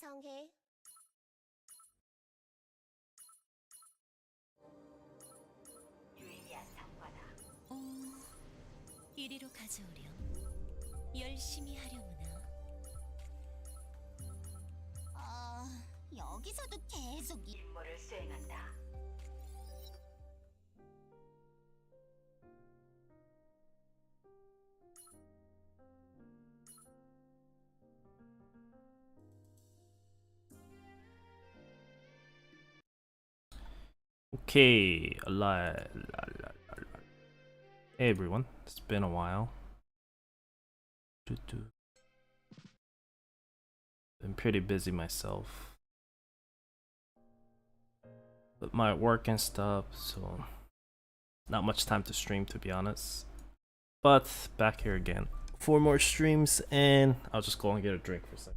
정해. 유의미한 성과다. 이리로 가져오렴. 열심히 하려무나. 여기서도 계속 임무를 수행한다. Okay, hey everyone, it's been a while. Been pretty busy myself with my work and stuff, so not much time to stream, to be honest. But back here again for more streams, and I'll just go and get a drink for a second.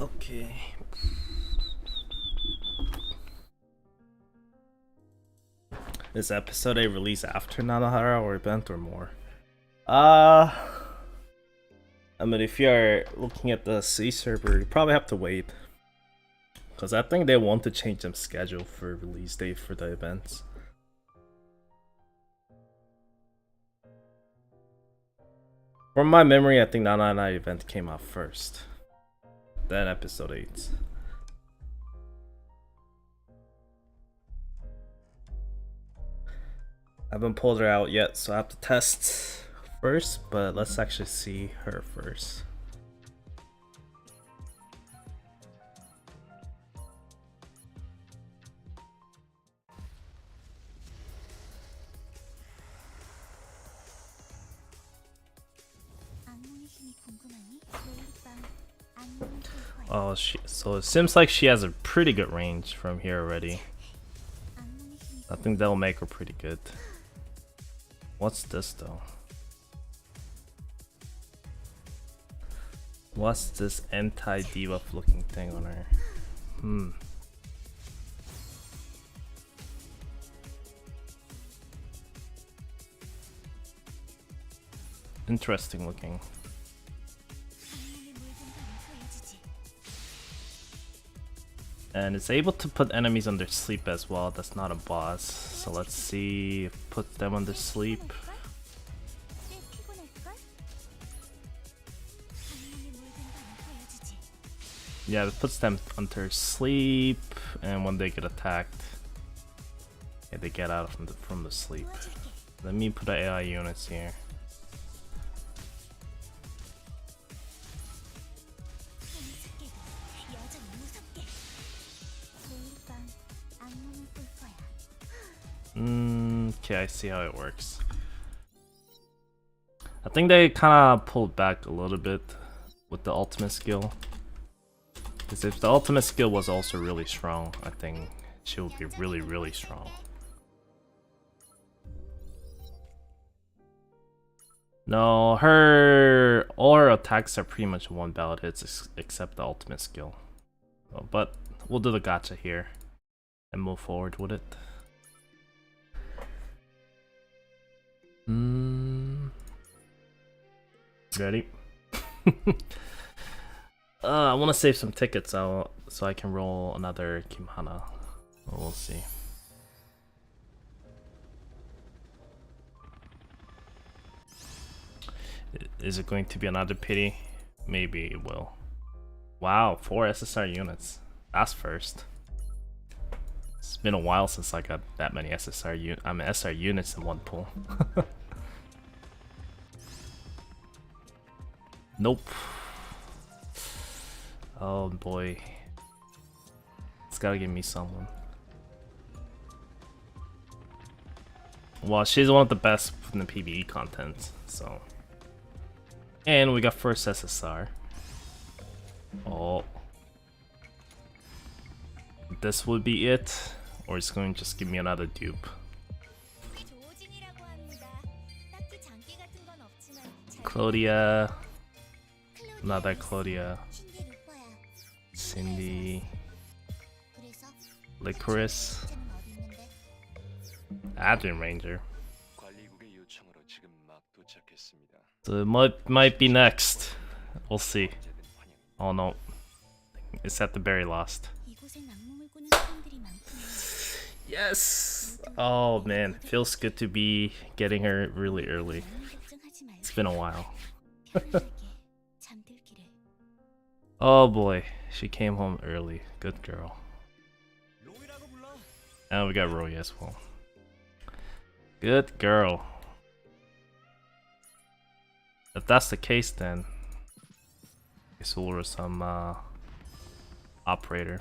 Okay. Is episode 8 released after Nanahara or event or more? I mean, if you're looking at the C server, you probably have to wait. Because I think they want to change them schedule for release date for the events. From my memory, I think 999 event came out first. Then episode 8. I haven't pulled her out yet, so I have to test first, but let's actually see her first. Oh, so it seems like she has a pretty good range from here already. I think that'll make her pretty good. What's this though? What's this anti-debuff looking thing on her? Interesting looking. And it's able to put enemies under sleep as well. That's not a boss. So let's see if it puts them under sleep. Yeah, it puts them under sleep, and when they get attacked, yeah, they get out from the sleep. Let me put the AI units here. Okay, I see how it works. I think they kind of pulled back a little bit with the ultimate skill. Because if the ultimate skill was also really strong, I think she would be really, really strong. No, all her attacks are pretty much one ballot hits except the ultimate skill. But we'll do the gacha here and move forward with it. Ready? I want to save some tickets so I can roll another Kimhana. We'll see. Is it going to be another pity? Maybe it will. Wow, 4 SSR units. That's first. It's been a while since I got that many SSR units in one pull. Nope. Oh boy. It's gotta give me someone. Well, she's one of the best in the PvE content, so. And we got first SSR. Oh. This would be it, or it's going to just give me another dupe. Claudia. Another Claudia. Cindy. Licorice. Adrian Ranger. So it might be next. We'll see. Oh no. It's at the very last. Yes! Oh man, feels good to be getting her really early. It's been a while. Oh boy, she came home early. Good girl. And we got Roy as well. Good girl. If that's the case, then I guess we'll order some operator.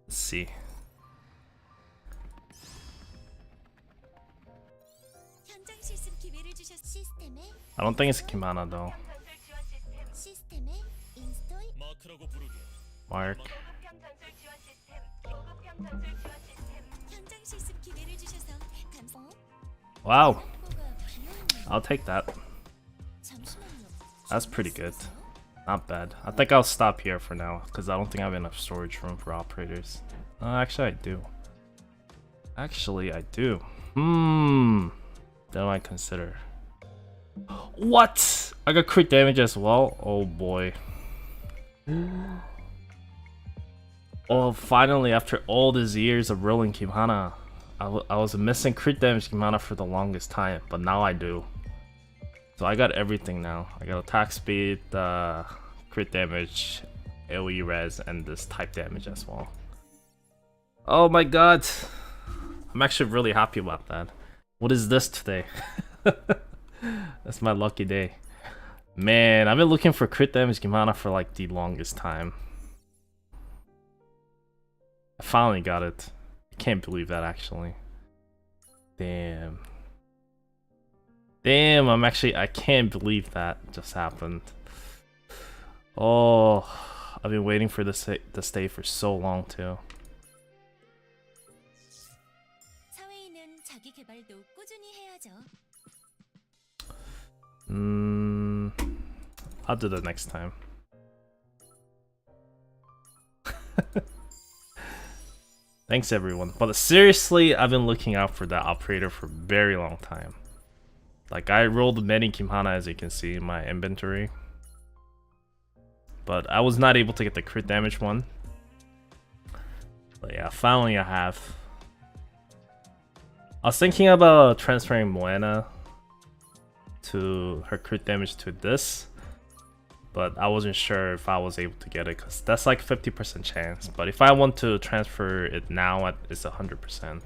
Let's see. I don't think it's Kimana though. Mark. Wow. I'll take that. That's pretty good. Not bad. I think I'll stop here for now because I don't think I have enough storage room for operators. Actually, I do. Actually, I do. That might consider. What? I got crit damage as well? Oh boy. Oh, finally, after all these years of rolling Kimana, I was missing crit damage Kimana for the longest time, but now I do. So I got everything now. I got attack speed, crit damage, AoE res, and this type damage as well. Oh my god. I'm actually really happy about that. What is this today? That's my lucky day. Man, I've been looking for crit damage Kimana for like the longest time. I finally got it. I can't believe that actually. Damn. Damn, I can't believe that just happened. Oh, I've been waiting for this day for so long too. I'll do that next time. Thanks everyone. But seriously, I've been looking out for that operator for a very long time. Like I rolled many Kimhana as you can see in my inventory. But I was not able to get the crit damage one. But yeah, finally I have. I was thinking about transferring Moena to her crit damage to this. But I wasn't sure if I was able to get it because that's like 50% chance. But if I want to transfer it now, it's 100%.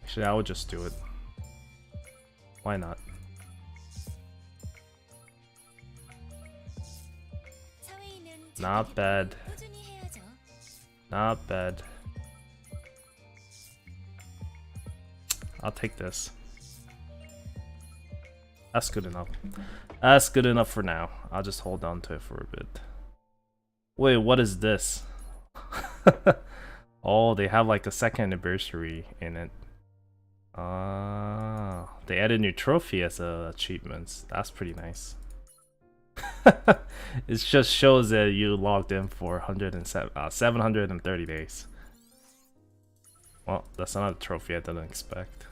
Actually, I would just do it. Why not? Not bad. Not bad. I'll take this. That's good enough. That's good enough for now. I'll just hold on to it for a bit. Wait, what is this? Oh, they have like a second anniversary in it. Ah, they added new trophy as achievements. That's pretty nice. It just shows that you logged in for 730 days. Well, that's another trophy I didn't expect.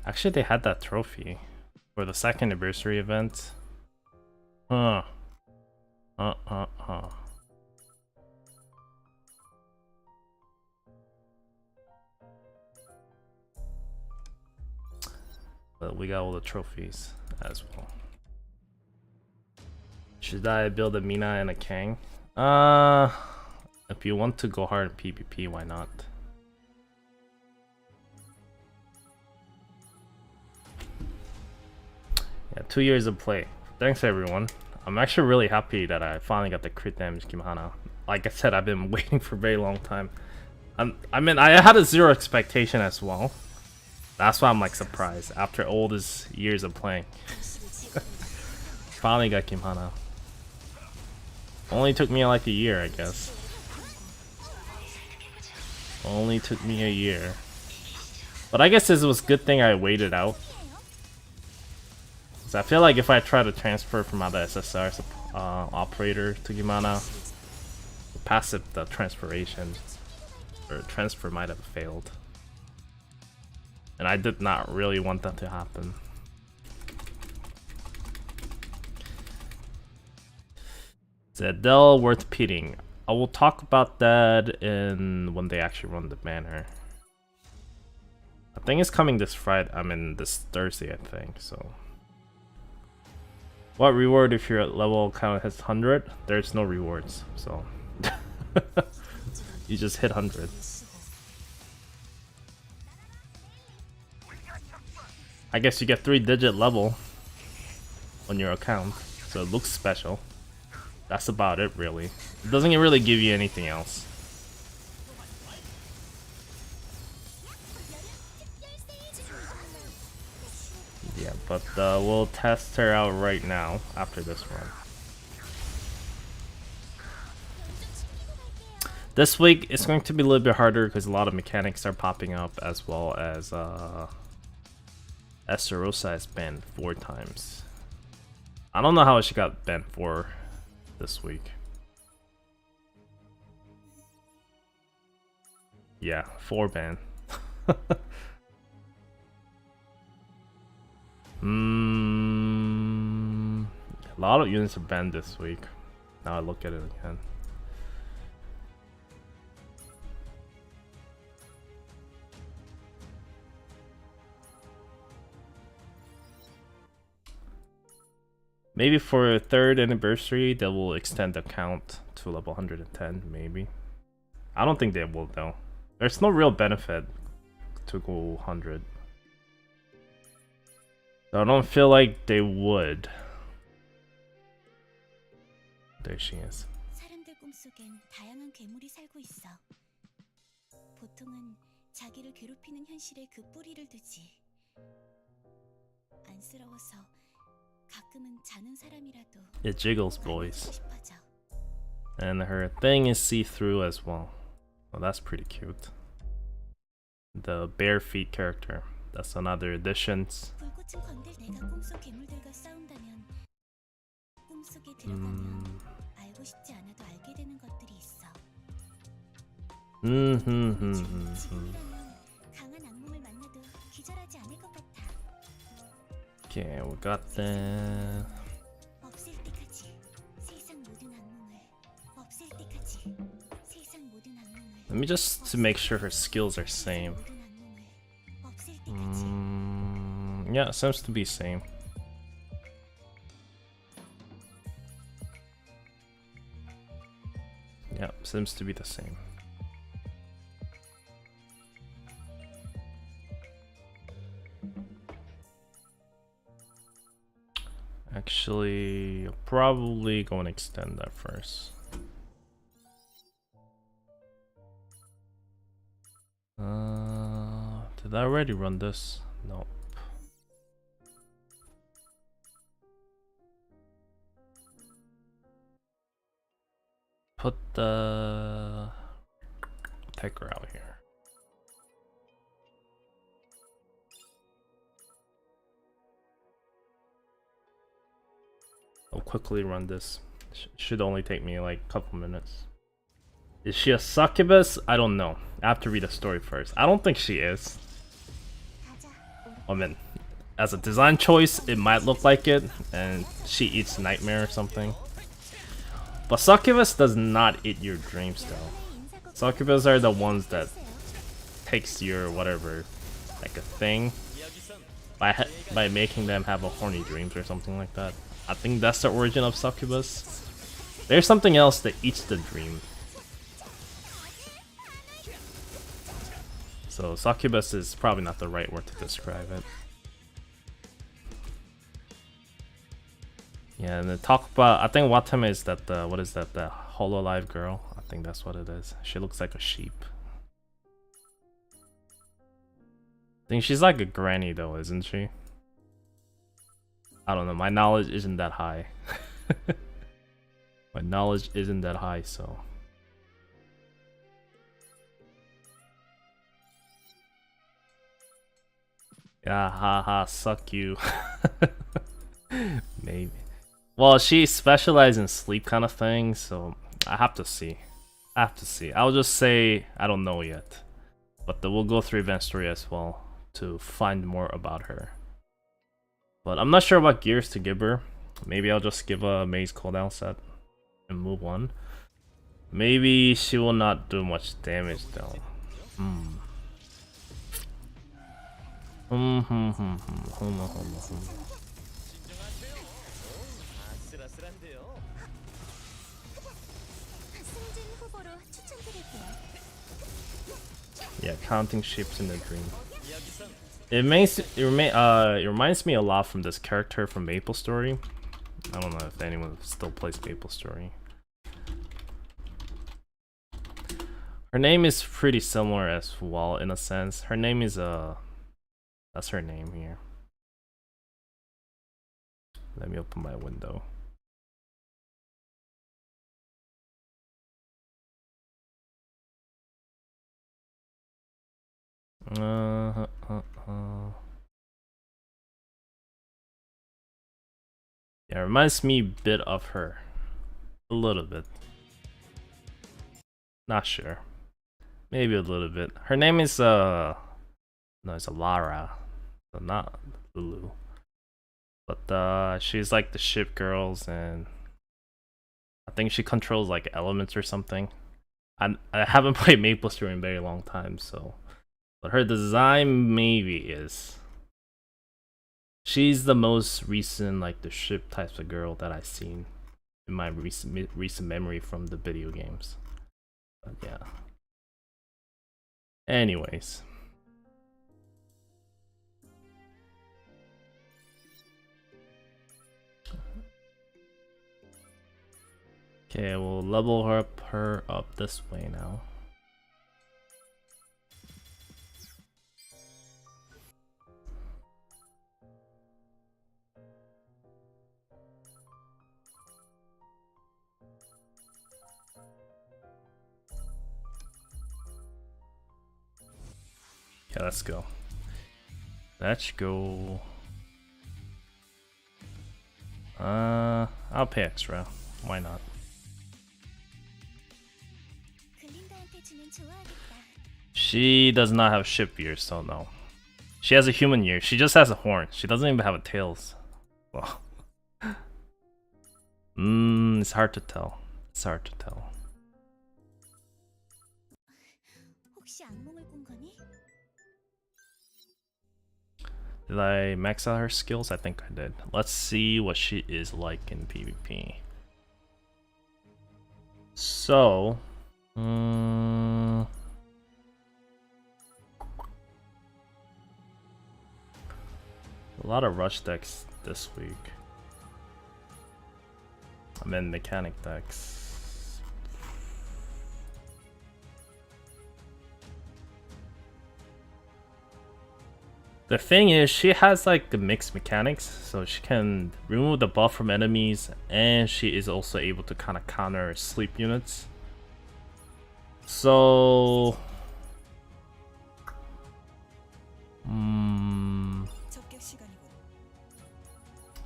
Actually, they had that trophy for the second anniversary event. Huh. But we got all the trophies as well. Should I build a Mina and a Kang? If you want to go hard in PvP, why not? Yeah, 2 years of play. Thanks everyone. I'm actually really happy that I finally got the crit damage Kimahana. Like I said, I've been waiting for a very long time. I mean, I had a zero expectation as well. That's why I'm like surprised after all these years of playing. Finally got Kimahana. Only took me like a year, I guess. Only took me a year. But I guess this was a good thing I waited out. So I feel like if I try to transfer from other SSR operator to Kimahana, the transferation or transfer might have failed. And I did not really want that to happen. Is Adele worth pitting? I will talk about that when they actually run the banner. I think it's coming this Friday. I mean this Thursday, I think. So, what reward if your level count hits 100? There's no rewards, so you just hit 100. I guess you get 3-digit level on your account, so it looks special. That's about it, really. It doesn't really give you anything else. Yeah, but we'll test her out right now after this run. This week it's going to be a little bit harder because a lot of mechanics are popping up, as well as Esterosa is banned 4 times. I don't know how she got banned 4 this week. Yeah, 4 ban. A lot of units are banned this week. Now I look at it again. Maybe for a 3rd anniversary, they will extend the count to level 110, maybe. I don't think they will, though. There's no real benefit to go 100. So I don't feel like they would. There she is. 사람들 꿈속엔 다양한 괴물이 살고 있어. 보통은 자기를 괴롭히는 현실에 그 뿌리를 두지. 안쓰러워서 가끔은 자는 사람이라도 It jiggles, boys. 싶어져. And her thing is see-through as well. Well, that's pretty cute. The bare feet character. That's another addition. 불꽃은 건들 내가 꿈속 괴물들과 싸운다면 꿈속에 들어가면 알고 싶지 않아도 알게 되는 것들이 있어. 지금이라면 강한 악몽을 만나도 기절하지 않을 것 같아. Okay, we got that. 없앨 때까지 세상 모든 악몽을 없앨 때까지 세상 모든 악몽을 Let me just to make sure her skills are same. Yeah, it seems to be same. Yeah, seems to be the same. Actually, probably going to extend that first. Did I already run this? Nope. Put the picker out here. I'll quickly run this. Should only take me like a couple minutes. Is she a succubus? I don't know. I have to read the story first. I don't think she is. I mean, as a design choice, it might look like it, and she eats nightmare or something. But succubus does not eat your dreams though. Succubus are the ones that takes your whatever, like a thing, by making them have a horny dreams or something like that. I think that's the origin of succubus. There's something else that eats the dream. So succubus is probably not the right word to describe it. Yeah, and then talk about, I think Watame is that the, what is that, the Hololive girl? I think that's what it is. She looks like a sheep. I think she's like a granny though, isn't she? I don't know, my knowledge isn't that high. My knowledge isn't that high, so... Yeah, haha, suck you. Maybe. Well, she specializes in sleep kind of thing, so I have to see. I'll just say I don't know yet. But we'll go through event story as well to find more about her. But I'm not sure what gears to give her. Maybe I'll just give a maze cooldown set and move on. Maybe she will not do much damage though. Yeah, counting ships in the dream. It reminds me a lot from this character from Maple Story. I don't know if anyone still plays Maple Story. Her name is pretty similar as well in a sense. Her name is that's her name here. Let me open my window. Yeah, it reminds me a bit of her. A little bit. Not sure. Maybe a little bit. Her name is no, it's Lara. So not Lulu. But she's like the ship girls, and I think she controls like elements or something. I haven't played Maple Story in a very long time, so, but her design maybe is. She's the most recent like the ship types of girl that I've seen in my recent memory from the video games. But yeah. Anyways. Okay, we'll level her up this way now. Okay, let's go. Let's go. I'll pay extra. Why not? She does not have ship ears, so no. She has a human ear. She just has a horn. She doesn't even have a tails. Well, it's hard to tell. It's hard to tell. Did I max out her skills? I think I did. Let's see what she is like in PvP. So, a lot of rush decks this week. I mean mechanic decks. The thing is, she has like the mixed mechanics, so she can remove the buff from enemies, and she is also able to kind of counter sleep units. So,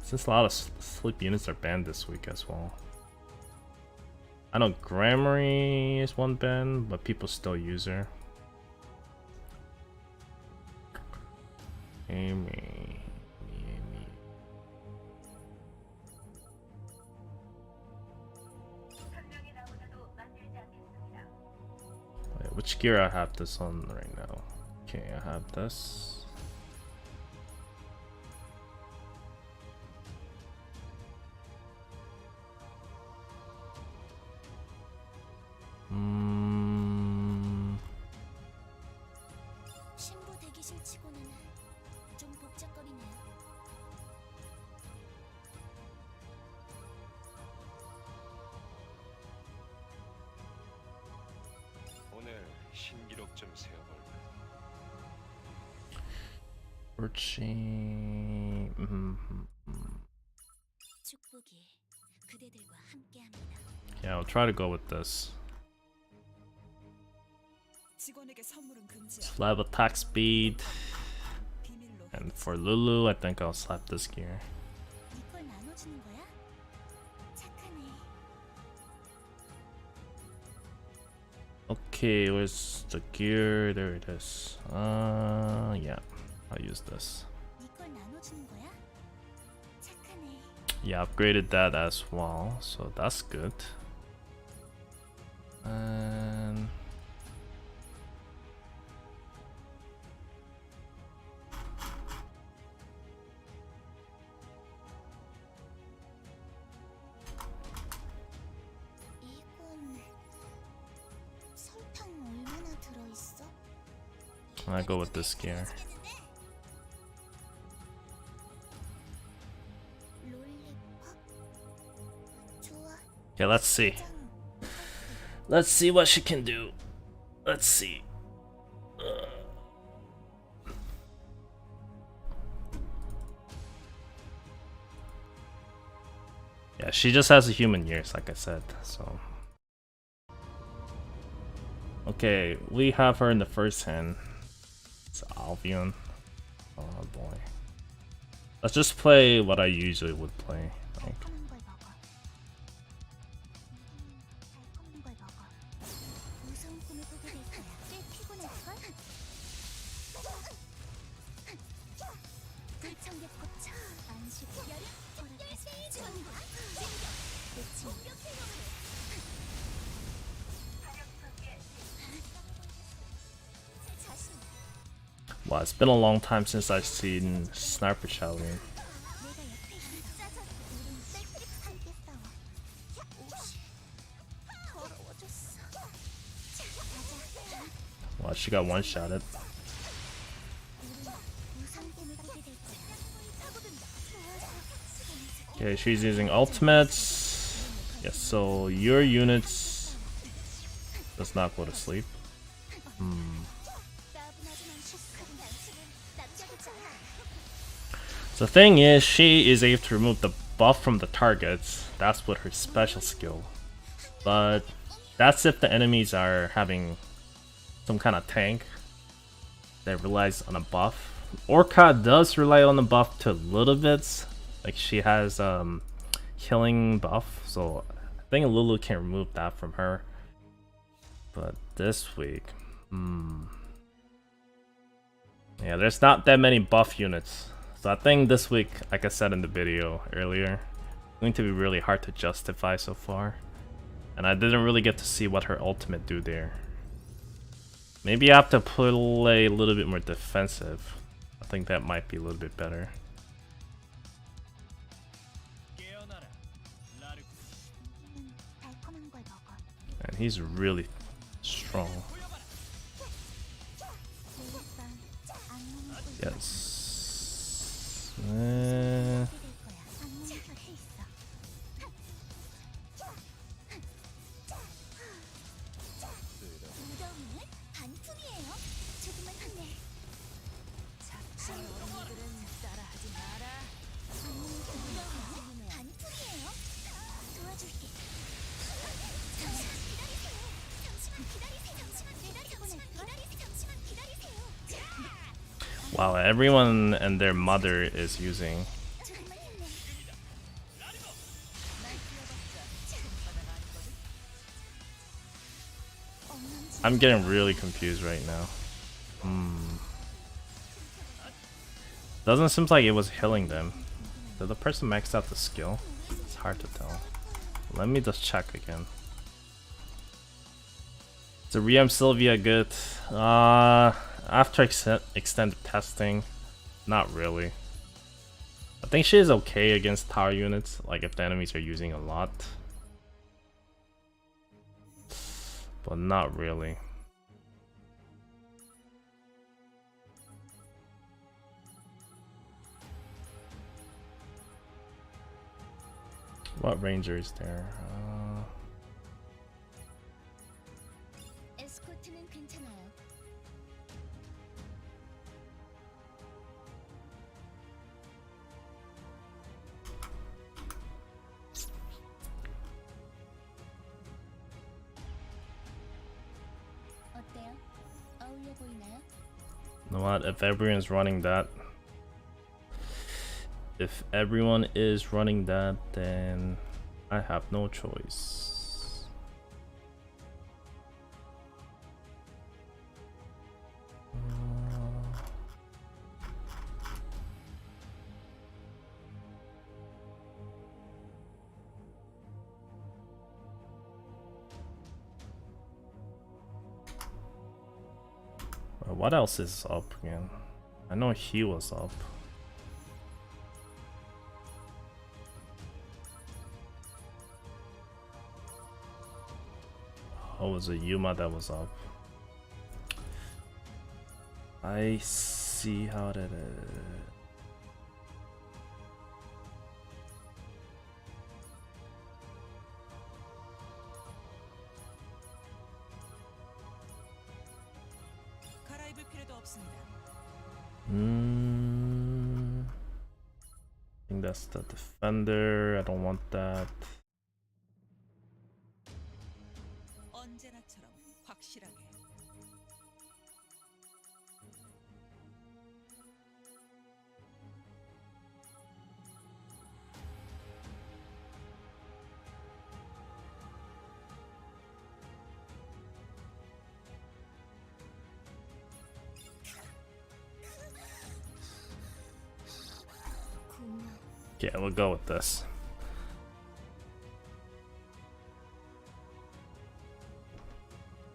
since a lot of sleep units are banned this week as well. I know Grammary is one ban, but people still use her. Amy. which gear I have this on right now. Okay, I have this. 신부 대기실 치고는 좀 복잡거리네요. 오늘 신기록 좀 세워볼까? 그렇지. 축복이 그대들과 함께합니다. Yeah, I'll try to go with this. 직원에게 선물은 금지야. Slap attack speed. 비밀로. And for Lulu, I think I'll slap this gear. 이걸 나눠주는 거야? 착하네. Okay, where's the gear? There it is. Yeah, I'll use this. 이걸 나눠주는 거야? 착하네. Yeah, upgraded that as well, so that's good. And 이건 설탕 얼마나 들어있어? I go with this gear. 롤리팝? 좋아. Okay, let's see. Let's see what she can do. Let's see. Yeah, she just has a human ears, like I said, so. Okay, we have her in the first hand. It's Albion. Oh boy. Let's just play what I usually would play. Like, 달콤한 걸 먹어. 달콤한 걸 먹어. 무서운 꿈을 꾸게 될 거야. 꽤 피곤할걸? 불청객 고쳐. 안식. 허락하지. 끝이. wow, it's been a long time since I've seen Sniper Shaolin. Wow, she got one-shotted. Okay, she's using ultimates. Yes, so your units does not go to sleep. The thing is, she is able to remove the buff from the targets. That's with her special skill. But that's if the enemies are having some kind of tank that relies on a buff. Orca does rely on the buff to little bits. Like she has killing buff, so I think Lulu can remove that from her. But this week, yeah, there's not that many buff units. So I think this week, like I said in the video earlier, it's going to be really hard to justify so far. And I didn't really get to see what her ultimate do there. Maybe I have to play a little bit more defensive. I think that might be a little bit better. And he's really strong. Yes. Wow, everyone and their mother is using. I'm getting really confused right now. Doesn't seem like it was healing them. Did the person max out the skill? It's hard to tell. Let me just check again. the Riem Sylvia good? After extended testing, not really. I think she is okay against tower units, like if the enemies are using a lot. But not really. What ranger is there? 에스코트는 괜찮아요. 어때요? 어울려 보이나요? You know what? If everyone's running that, then I have no choice. What else is up again? I know he was up. Oh, was it Yuma that was up? I see how that is. 갈아입을 필요도 없습니다. I think that's the defender. I don't want that. 언제나처럼 확실하게. Yeah, we'll go with this.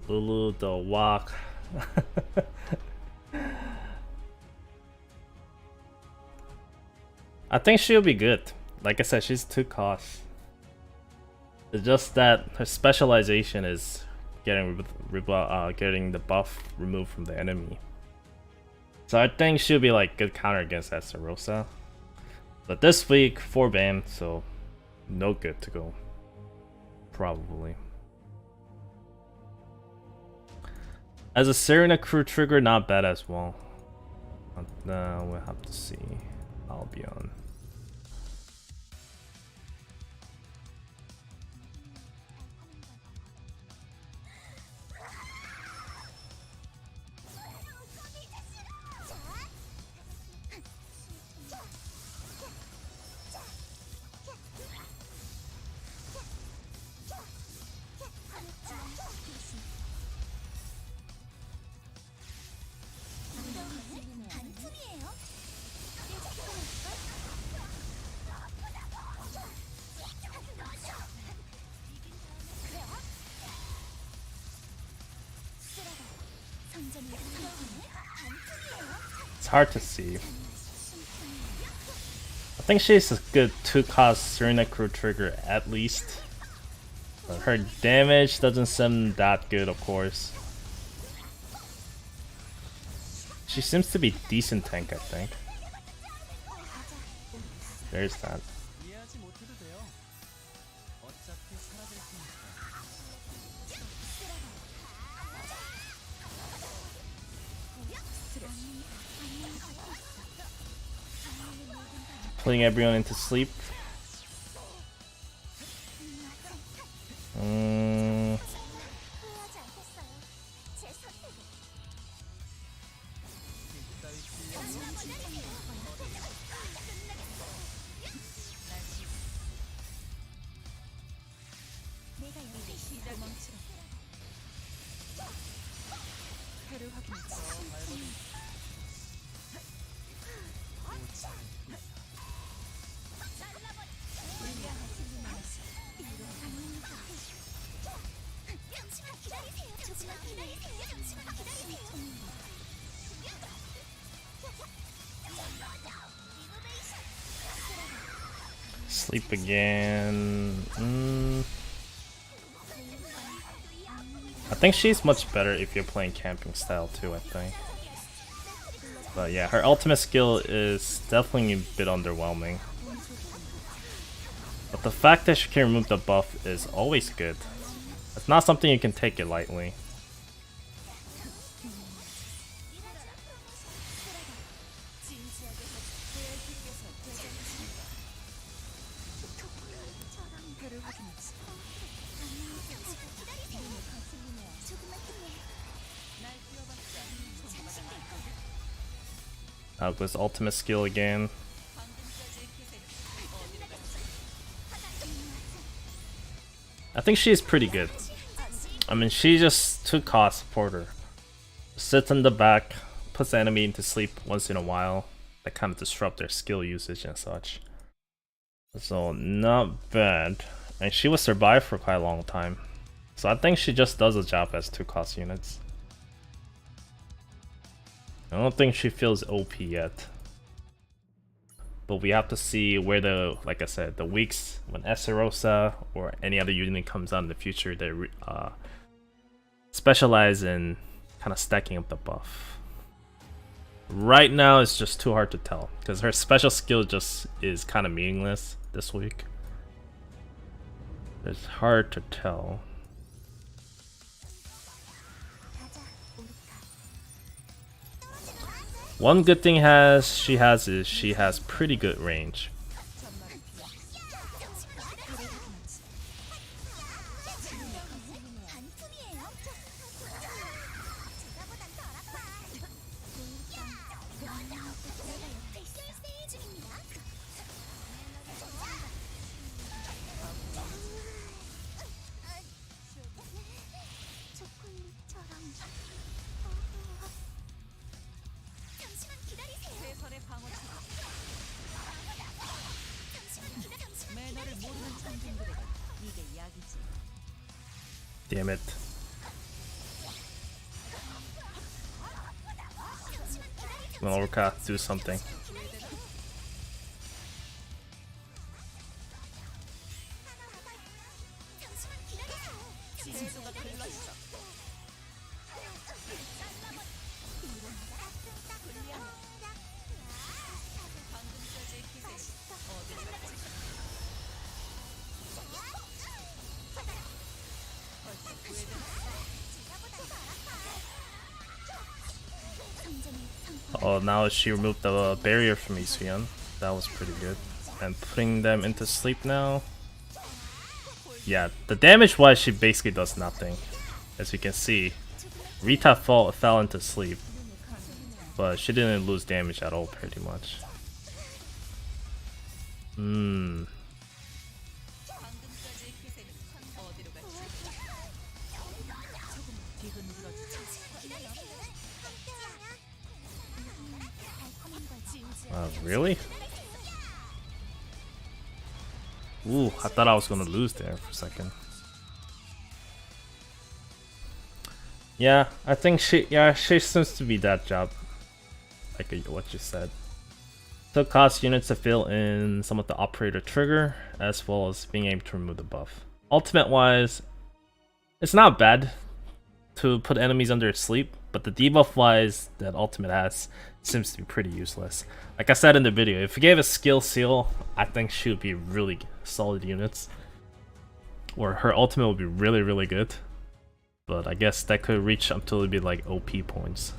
Lulu the walk. I think she'll be good. Like I said, she's 2 costs. It's just that her specialization is getting the buff removed from the enemy. So I think she'll be like good counter against Estarossa. But this week, 4 ban, so no good to go. Probably. As a Serena crew trigger, not bad as well. We'll have to see. I'll be on. It's hard to see. I think she's a good 2-cost Serena crew trigger at least. But her damage doesn't seem that good, of course. She seems to be decent tank, I think. There's that. Putting everyone into sleep. Sleep again. I think she's much better if you're playing camping style too, I think. But yeah, her ultimate skill is definitely a bit underwhelming. But the fact that she can remove the buff is always good. It's not something you can take it lightly. With ultimate skill again. I think she's pretty good. I mean, she just too cost supporter. Sits in the back, puts the enemy into sleep once in a while. That kind of disrupt their skill usage and such. So not bad. And she will survive for quite a long time. So I think she just does a job as 2 cost units. I don't think she feels OP yet. But we have to see where the, like I said, the weeks when Essarosa or any other unit comes out in the future, they specialize in kind of stacking up the buff. Right now, it's just too hard to tell because her special skill just is kind of meaningless this week. It's hard to tell. One good thing she has pretty good range. Damn it. Orca, do something. Oh, now she removed the barrier from Isuyan. That was pretty good. And putting them into sleep now. Yeah, the damage wise, she basically does nothing. As you can see, Rita fell into sleep. But she didn't lose damage at all, pretty much. Really? Ooh, I thought I was gonna lose there for a second. Yeah, I think she seems to be that job. Like what you said. So cost units to fill in some of the operator trigger, as well as being able to remove the buff. Ultimate wise, it's not bad to put enemies under sleep, but the debuff wise that ultimate has seems to be pretty useless. Like I said in the video, if you gave a skill seal, I think she would be really solid units. Or her ultimate would be really, really good. But I guess that could reach up to it'd be like OP points.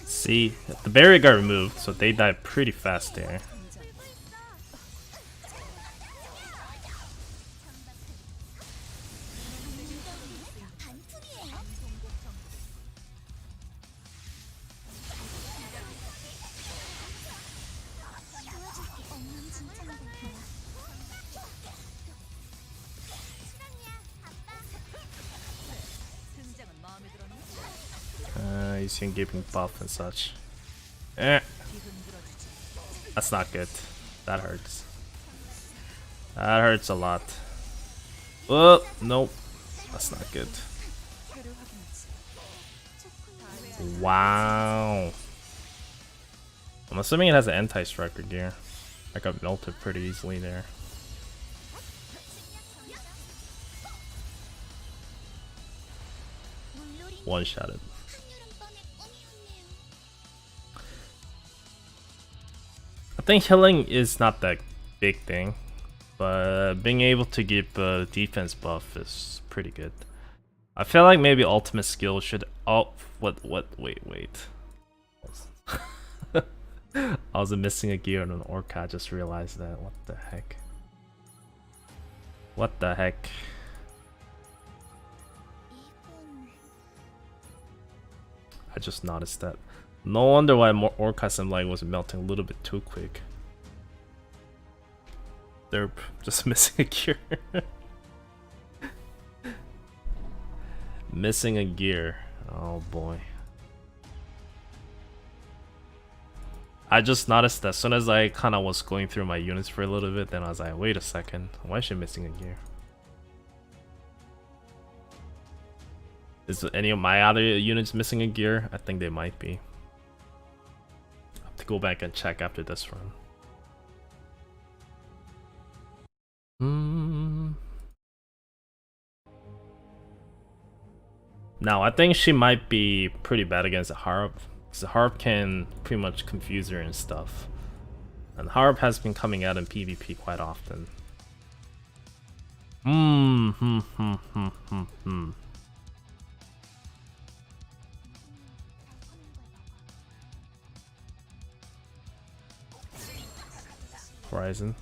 See, the barrier got removed, so they died pretty fast there. Using giving buff and such. Eh. That's not good. That hurts. That hurts a lot. Oh, nope. That's not good. Wow. I'm assuming it has an anti-striker gear. I got melted pretty easily there. One-shotted. I think healing is not that big thing, but being able to give a defense buff is pretty good. I feel like maybe ultimate skill should. Oh, wait. I was missing a gear on an Orca. I just realized that. What the heck? What the heck? I just noticed that. No wonder why Orca Sim was melting a little bit too quick. They're just missing a gear. Missing a gear. Oh boy. I just noticed that as soon as I kind of was going through my units for a little bit, then I was like, wait a second, why is she missing a gear? Is any of my other units missing a gear? I think they might be. I'll have to go back and check after this run. Now, I think she might be pretty bad against the Harp. Because the Harp can pretty much confuse her and stuff. And Harp has been coming out in PvP quite often. Horizon.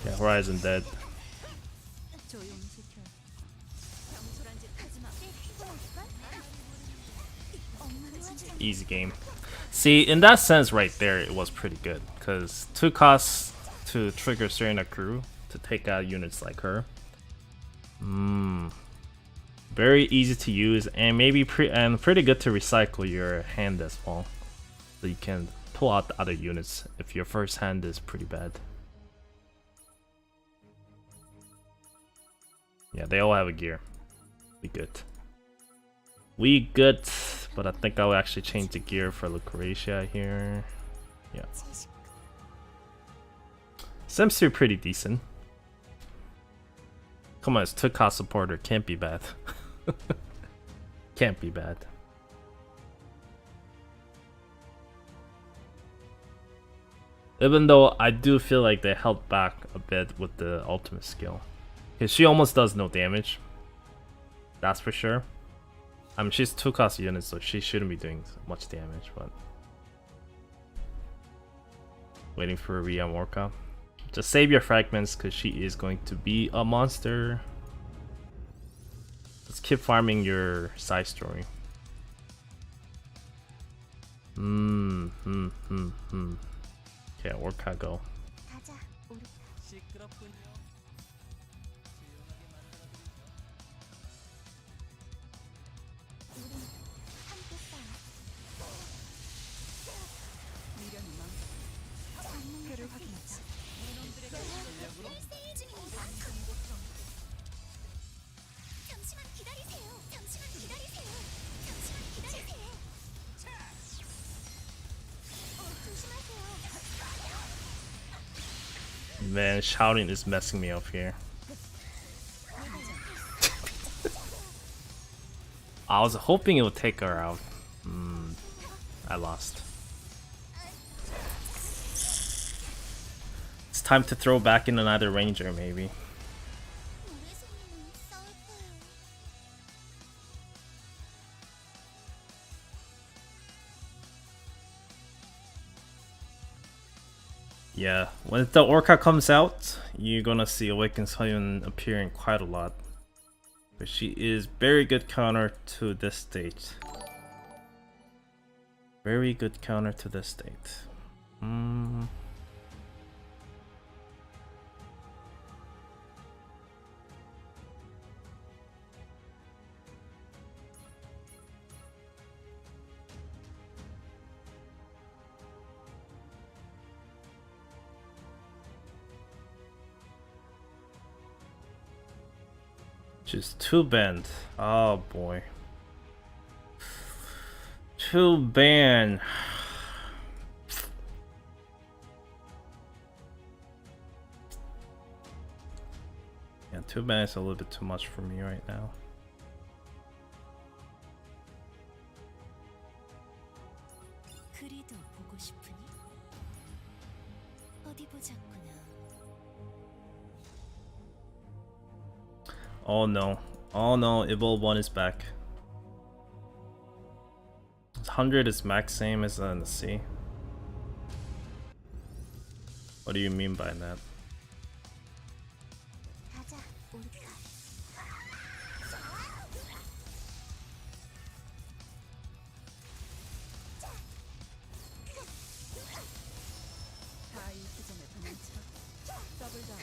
Yeah, Horizon dead. Easy game. See, in that sense right there, it was pretty good. Because 2 costs to trigger Serena Crew to take out units like her. Very easy to use and maybe pretty good to recycle your hand as well. So you can pull out the other units if your first hand is pretty bad. Yeah, they all have a gear. We good. We good, but I think I'll actually change the gear for Lucretia here. Yeah. Seems to be pretty decent. Come on, it's 2 cost supporter. Can't be bad. Can't be bad. Even though I do feel like they held back a bit with the ultimate skill. Because she almost does no damage. That's for sure. I mean, she's 2 cost unit, so she shouldn't be doing much damage, but... Waiting for a Ria Orca. Just save your fragments, because she is going to be a monster. Let's keep farming your side story. Okay, Orca go. Man, shouting is messing me up here. I was hoping it would take her out. I lost. It's time to throw back in another ranger, maybe. Yeah, when the Orca comes out, you're gonna see Awakened Scion appearing quite a lot. But she is very good counter to this state. Very good counter to this state. Just two band. Oh boy. Two band. Yeah, two band is a little bit too much for me right now. 그리도 보고 싶으니? 어디 보자꾸나. Oh no. Oh no, Evil 1 is back. 100 is max same as in the C. What do you mean by that? 가자, 우리가. 다 잃기 전에 도망쳐. 더블 다운.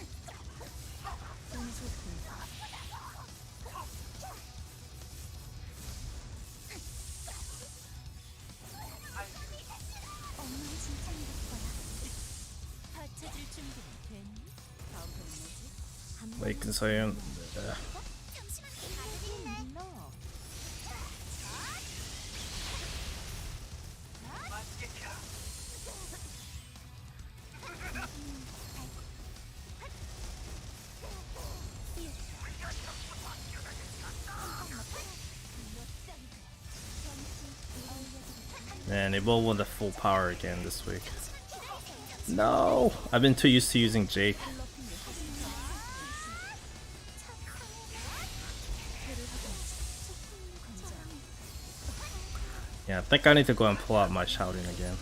공소품. 엉망진창일 거야. 다 찾을 준비는 됐니? 다음 편은 뭐지? 한 Wait, 번은 Soyeon. 잠시만 기다리겠네. Man, Evil won the full power again this week. No! I've been too used to using Jake. Yeah, I think I need to go and pull out my shouting again.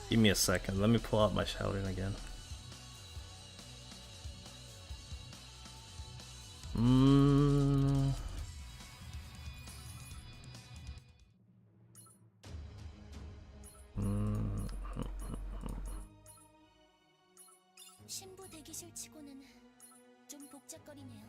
Give me a second, let me pull out my shouting again. 신부 대기실 치고는 좀 복잡거리네요.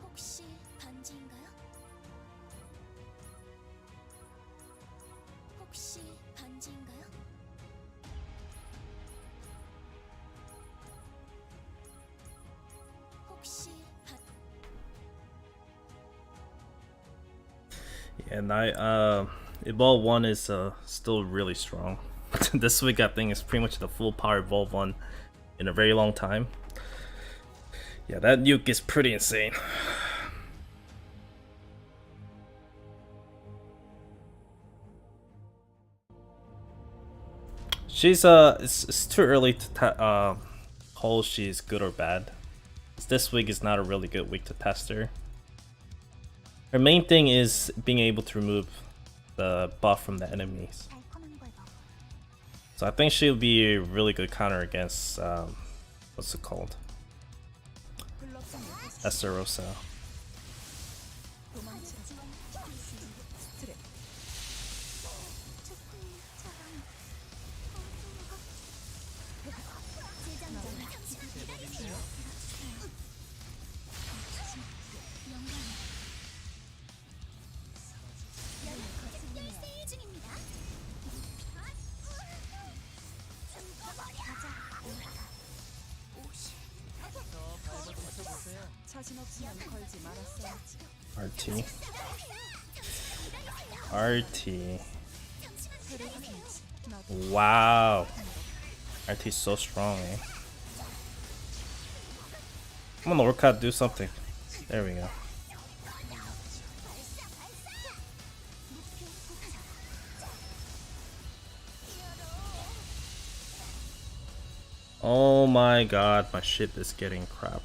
혹시 반지인가요? 혹시 반지인가요? 혹시 반 Yeah, and Evolve 1 is still really strong. This week I think is pretty much the full power Evolve 1 in a very long time. Yeah, that nuke is pretty insane. She's it's too early to call she's good or bad. This week is not a really good week to test her. Her main thing is being able to remove the buff from the enemies. 달콤한 걸 먹어. So I think she'll be a really good counter against what's it called? Estarossa. 도망쳐. 스트랩. 세일 중입니다. 자신 없으면 걸지 말았어야지. RT. RT. Wow. RT is so strong, eh? Come on, Orca, do something. There we go. Oh my god, my ship is getting crapped.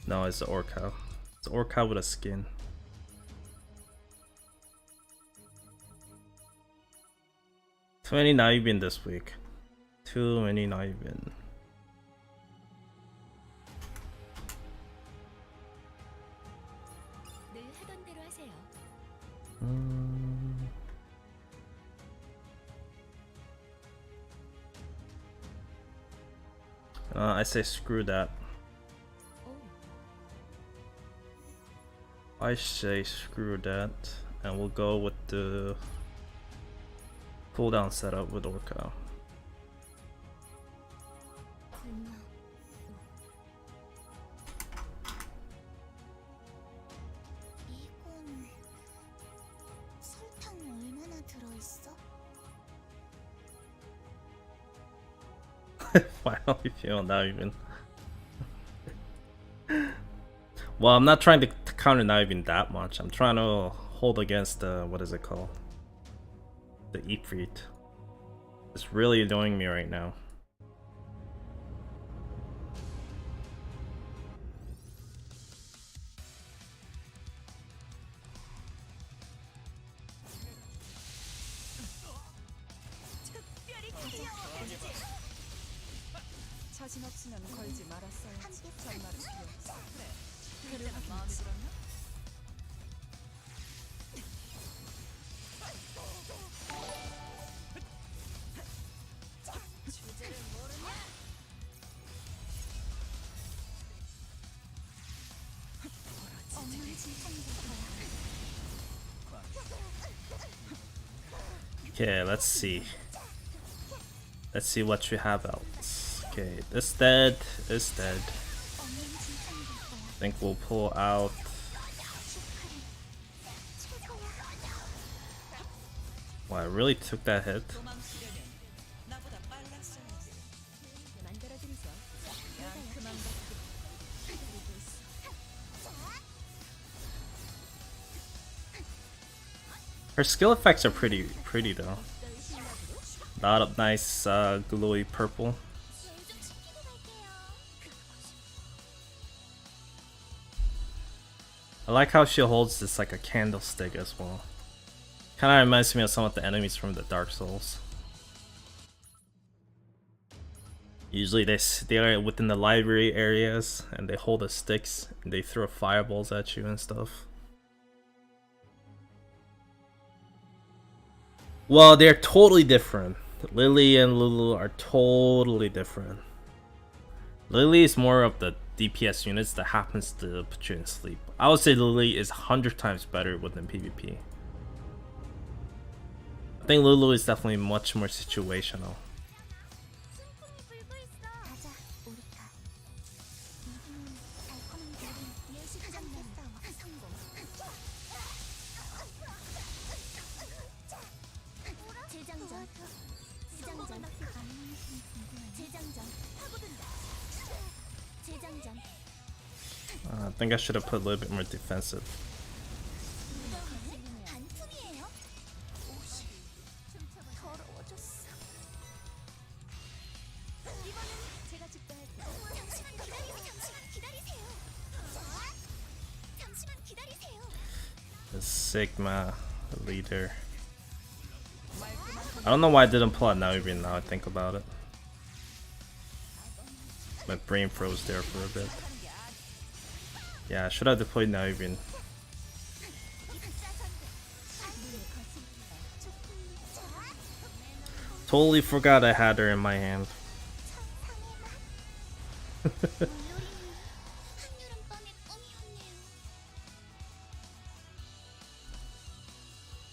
No, it's the Orca. It's Orca with a skin. Too many Naibin this week. Too many Naibin. 늘 하던 대로 하세요. I say screw that. I say screw that, and we'll go with the cooldown setup with Orca. 이건 설탕 얼마나 들어있어? Finally feeling that even. Well, I'm not trying to counter Naivin that much. I'm trying to hold against the, what is it called? The Ifrit. It's really annoying me right now. 자신 없으면 걸지 말았어야지. 전말은 필요 없어. 그래. 그래가 마음에 들었나? 주제를 모르냐? 엄마 진창도 Okay, let's see. Let's see what you have else. Okay, this dead, this dead. I think we'll pull out. Wow, I really took that hit. Her skill effects are pretty though. A lot of nice glowy purple. I like how she holds this like a candlestick as well. Kind of reminds me of some of the enemies from the Dark Souls. Usually they are within the library areas and they hold the sticks and they throw fireballs at you and stuff. Well, they're totally different. Lily and Lulu are totally different. Lily is more of the DPS units that happens to put you in sleep. I would say Lily is 100 times better within PvP. I think Lulu is definitely much more situational. I think I should have put a little bit more defensive. The Sigma leader. I don't know why I didn't pull out Naibin now I think about it. My brain froze there for a bit. Yeah, I should have deployed Naibin. Totally forgot I had her in my hand.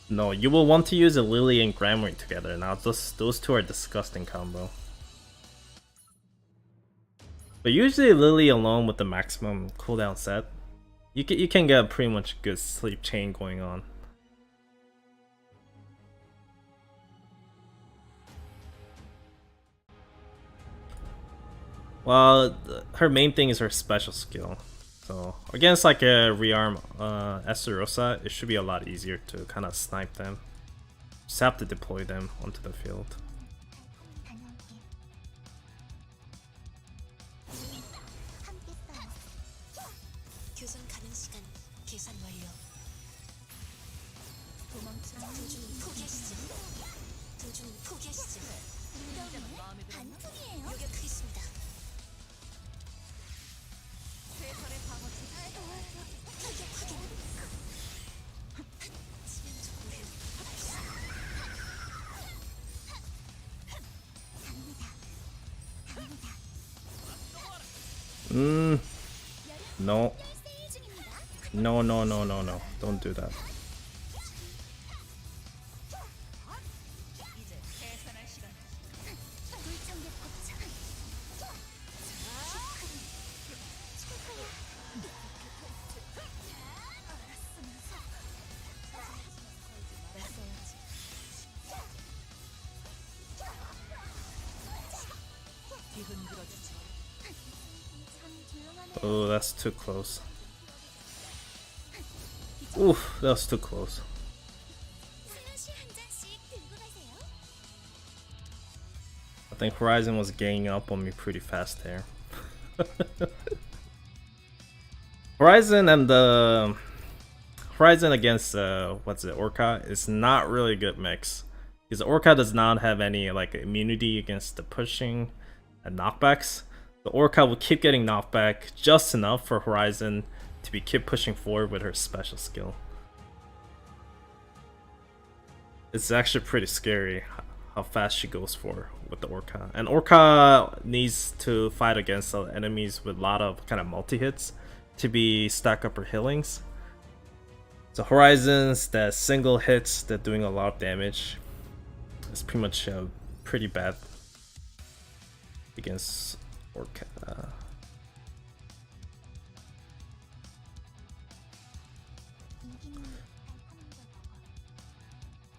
No, you will want to use a Lily and Grammarly together. Now, those two are a disgusting combo. But usually Lily alone with the maximum cooldown set, you can get a pretty much good sleep chain going on. Well, her main thing is her special skill. So against like a rearm Esterosa, it should be a lot easier to kind of snipe them. Just have to deploy them onto the field. 다녀올게. 함께 싸워. 교전 가능 시간 계산 완료. 도주는 포기하시죠. 도주는 포기하시죠. 반품이에요. 요격하겠습니다. 최선의 방어 타격 확인. 치명적 오류 발사. No. No, no, no, no, no. Don't do that. 이제 계산할 시간. 불청객 포착. 뒤흔들어주지. Oh, that's too close. Oof, that was too close. 슬러시 한 잔씩 들고 가세요. I think Horizon was ganging up on me pretty fast there. Horizon and the Horizon against what's it, Orca is not really a good mix. Because Orca does not have any like immunity against the pushing and knockbacks. The Orca will keep getting knocked back just enough for Horizon to be keep pushing forward with her special skill. It's actually pretty scary how fast she goes for with the Orca. And Orca needs to fight against enemies with a lot of kind of multi-hits to be stack up her healings. So Horizons that single hits that doing a lot of damage is pretty much pretty bad against Orca.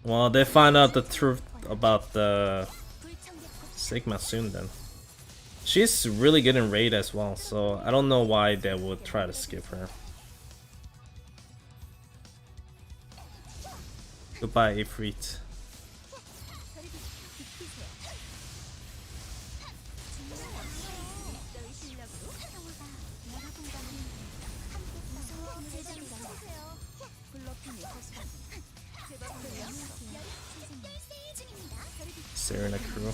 Well, they find out the truth about the Sigma soon then. She's really good in raid as well, so I don't know why they would try to skip her. Goodbye, Ifrit. Serena crew.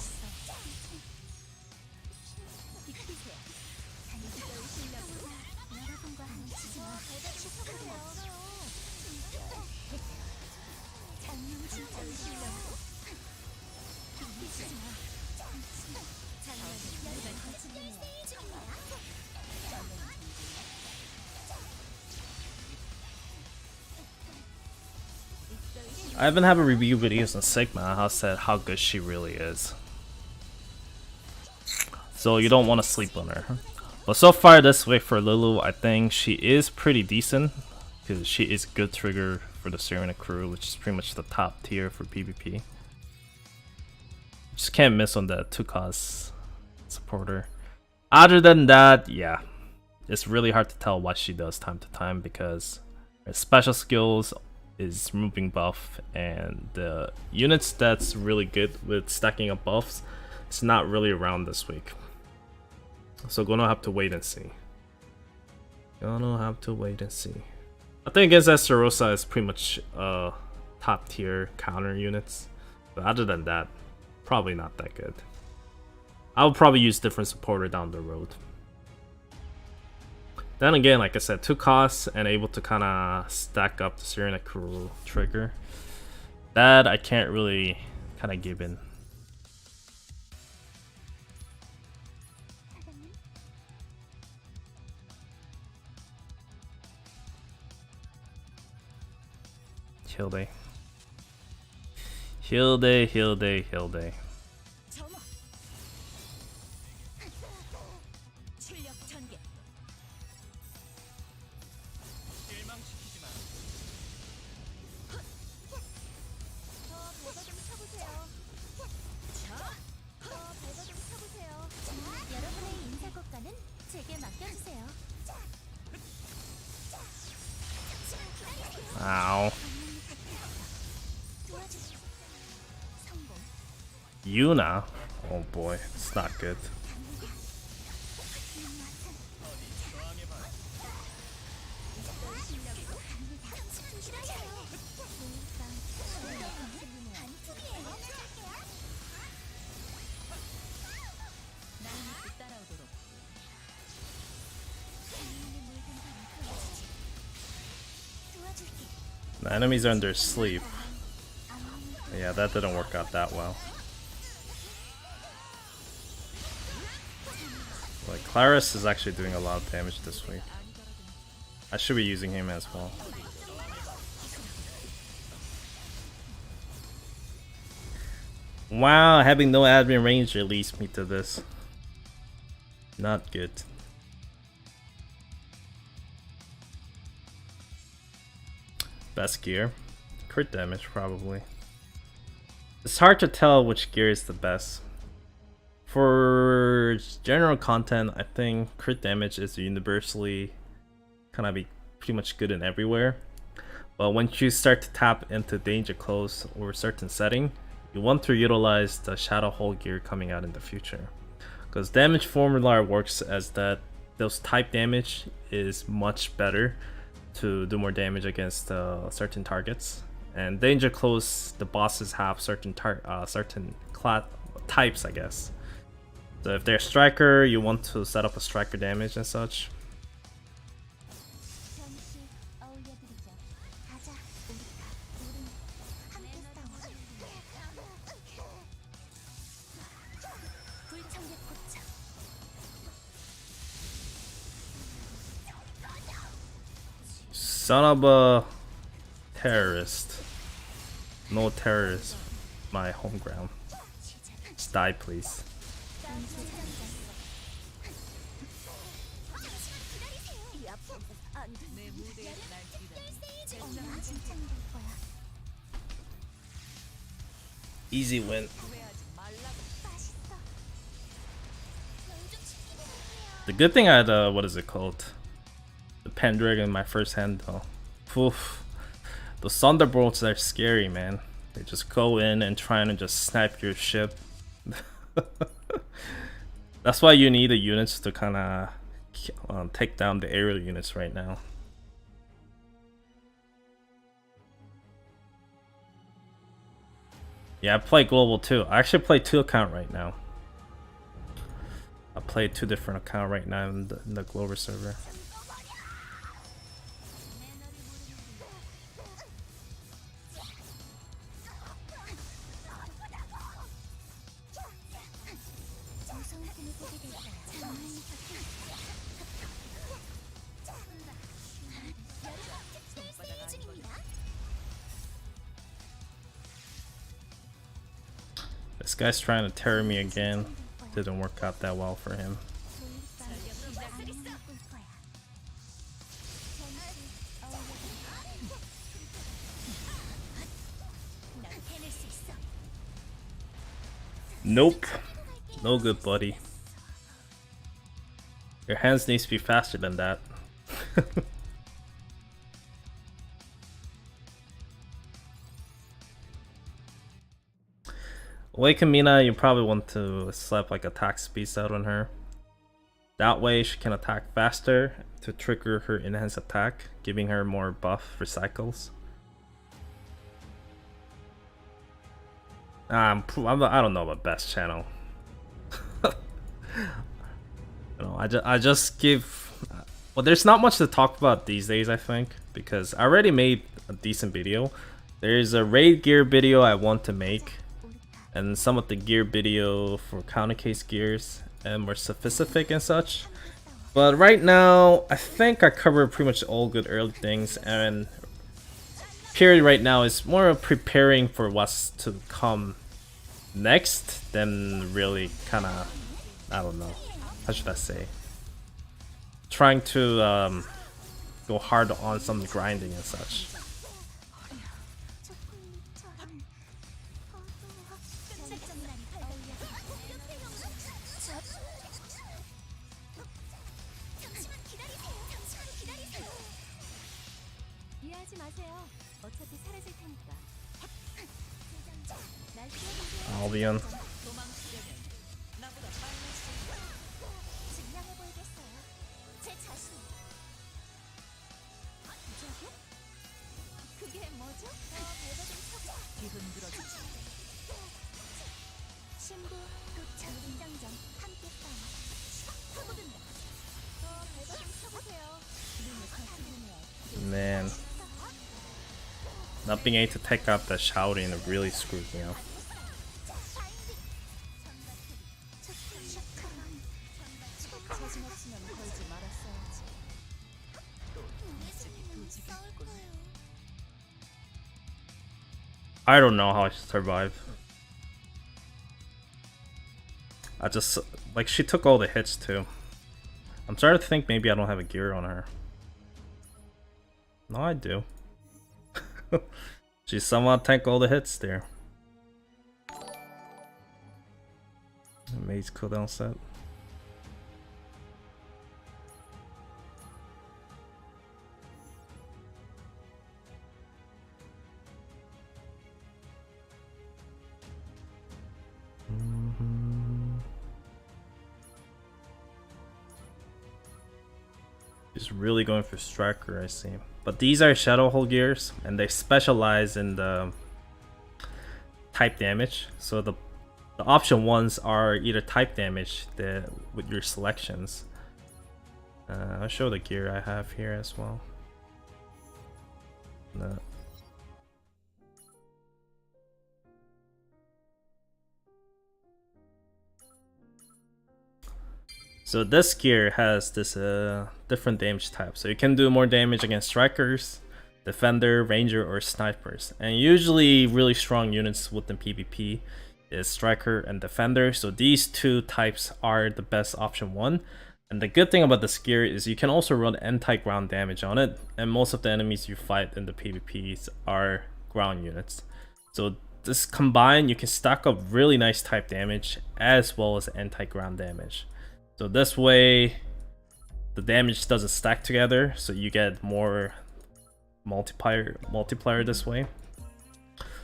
I haven't had a review videos on Sigma. I said how good she really is. So you don't want to sleep on her. But so far this week for Lulu, I think she is pretty decent. Because she is good trigger for the Serena crew, which is pretty much the top tier for PvP. Just can't miss on that 2-cost supporter. Other than that, yeah. It's really hard to tell what she does time to time because her special skills is moving buff and the units that's really good with stacking up buffs it's not really around this week, so gonna have to wait and see. I think against Esterosa is pretty much top tier counter units, but other than that probably not that good. I'll probably use different supporter down the road. Then again, like I said, 2 costs and able to kind of stack up the Serena crew trigger. That I can't really kind of give in. Hilde. 실망시키지 마. 여러분의 인사 국가는 제게 맡겨주세요. Yuna. Oh boy, it's not good. The enemies are under sleep. Yeah, that didn't work out that well. Like, Claris is actually doing a lot of damage this week. I should be using him as well. Wow, having no admin range released me to this. Not good. Best gear? Crit damage, probably. It's hard to tell which gear is the best. For general content, I think crit damage is universally kind of be pretty much good in everywhere. But once you start to tap into danger close or a certain setting, you want to utilize the Shadow Hole gear coming out in the future. Because damage formula works as that those type damage is much better to do more damage against certain targets. And danger close, the bosses have certain types, I guess. So if they're striker, you want to set up a striker damage and such. Son of a terrorist. No terrorist. My home ground. Just die, please. Easy win. The good thing I had, what is it called? The Pendragon in my first hand though. Oof. The Thunderbolts are scary, man. They just go in and try and just snipe your ship. That's why you need the units to kind of take down the aerial units right now. Yeah, I play global too. I actually play 2 accounts right now. I play 2 different accounts right now in the global server. This guy's trying to terror me again. Didn't work out that well for him. Nope. No good, buddy. Your hands needs to be faster than that. Awaken Mina, you probably want to slap like attack speed out on her. That way she can attack faster to trigger her enhanced attack, giving her more buff for cycles. I don't know about best channel. I just give. Well, there's not much to talk about these days, I think, because I already made a decent video. There's a raid gear video I want to make, and some of the gear video for counter case gears and more specific and such. But right now, I think I covered pretty much all good early things, and period right now is more of preparing for what's to come next than really kind of, I don't know, how should I say, trying to go hard on some grinding and such. Albion. Not being able to take out the shouting really screwed me up. 자신 없으면 걸지 말았어야지. 또 I don't know how I survived. I just, like, she took all the hits too. I'm starting to think maybe I don't have a gear on her. No, I do. She somehow tanked all the hits there. Maze cooldown set. He's really going for Striker, I see. But these are Shadow Hole gears, and they specialize in the type damage. So the option ones are either type damage with your selections. I'll show the gear I have here as well. No. So this gear has this different damage type. So you can do more damage against strikers, defender, ranger, or snipers. And usually really strong units within PvP is striker and defender. So these two types are the best option one. And the good thing about this gear is you can also run anti-ground damage on it. And most of the enemies you fight in the PvPs are ground units. So this combined, you can stack up really nice type damage as well as anti-ground damage. So this way, the damage doesn't stack together, so you get more multiplier this way.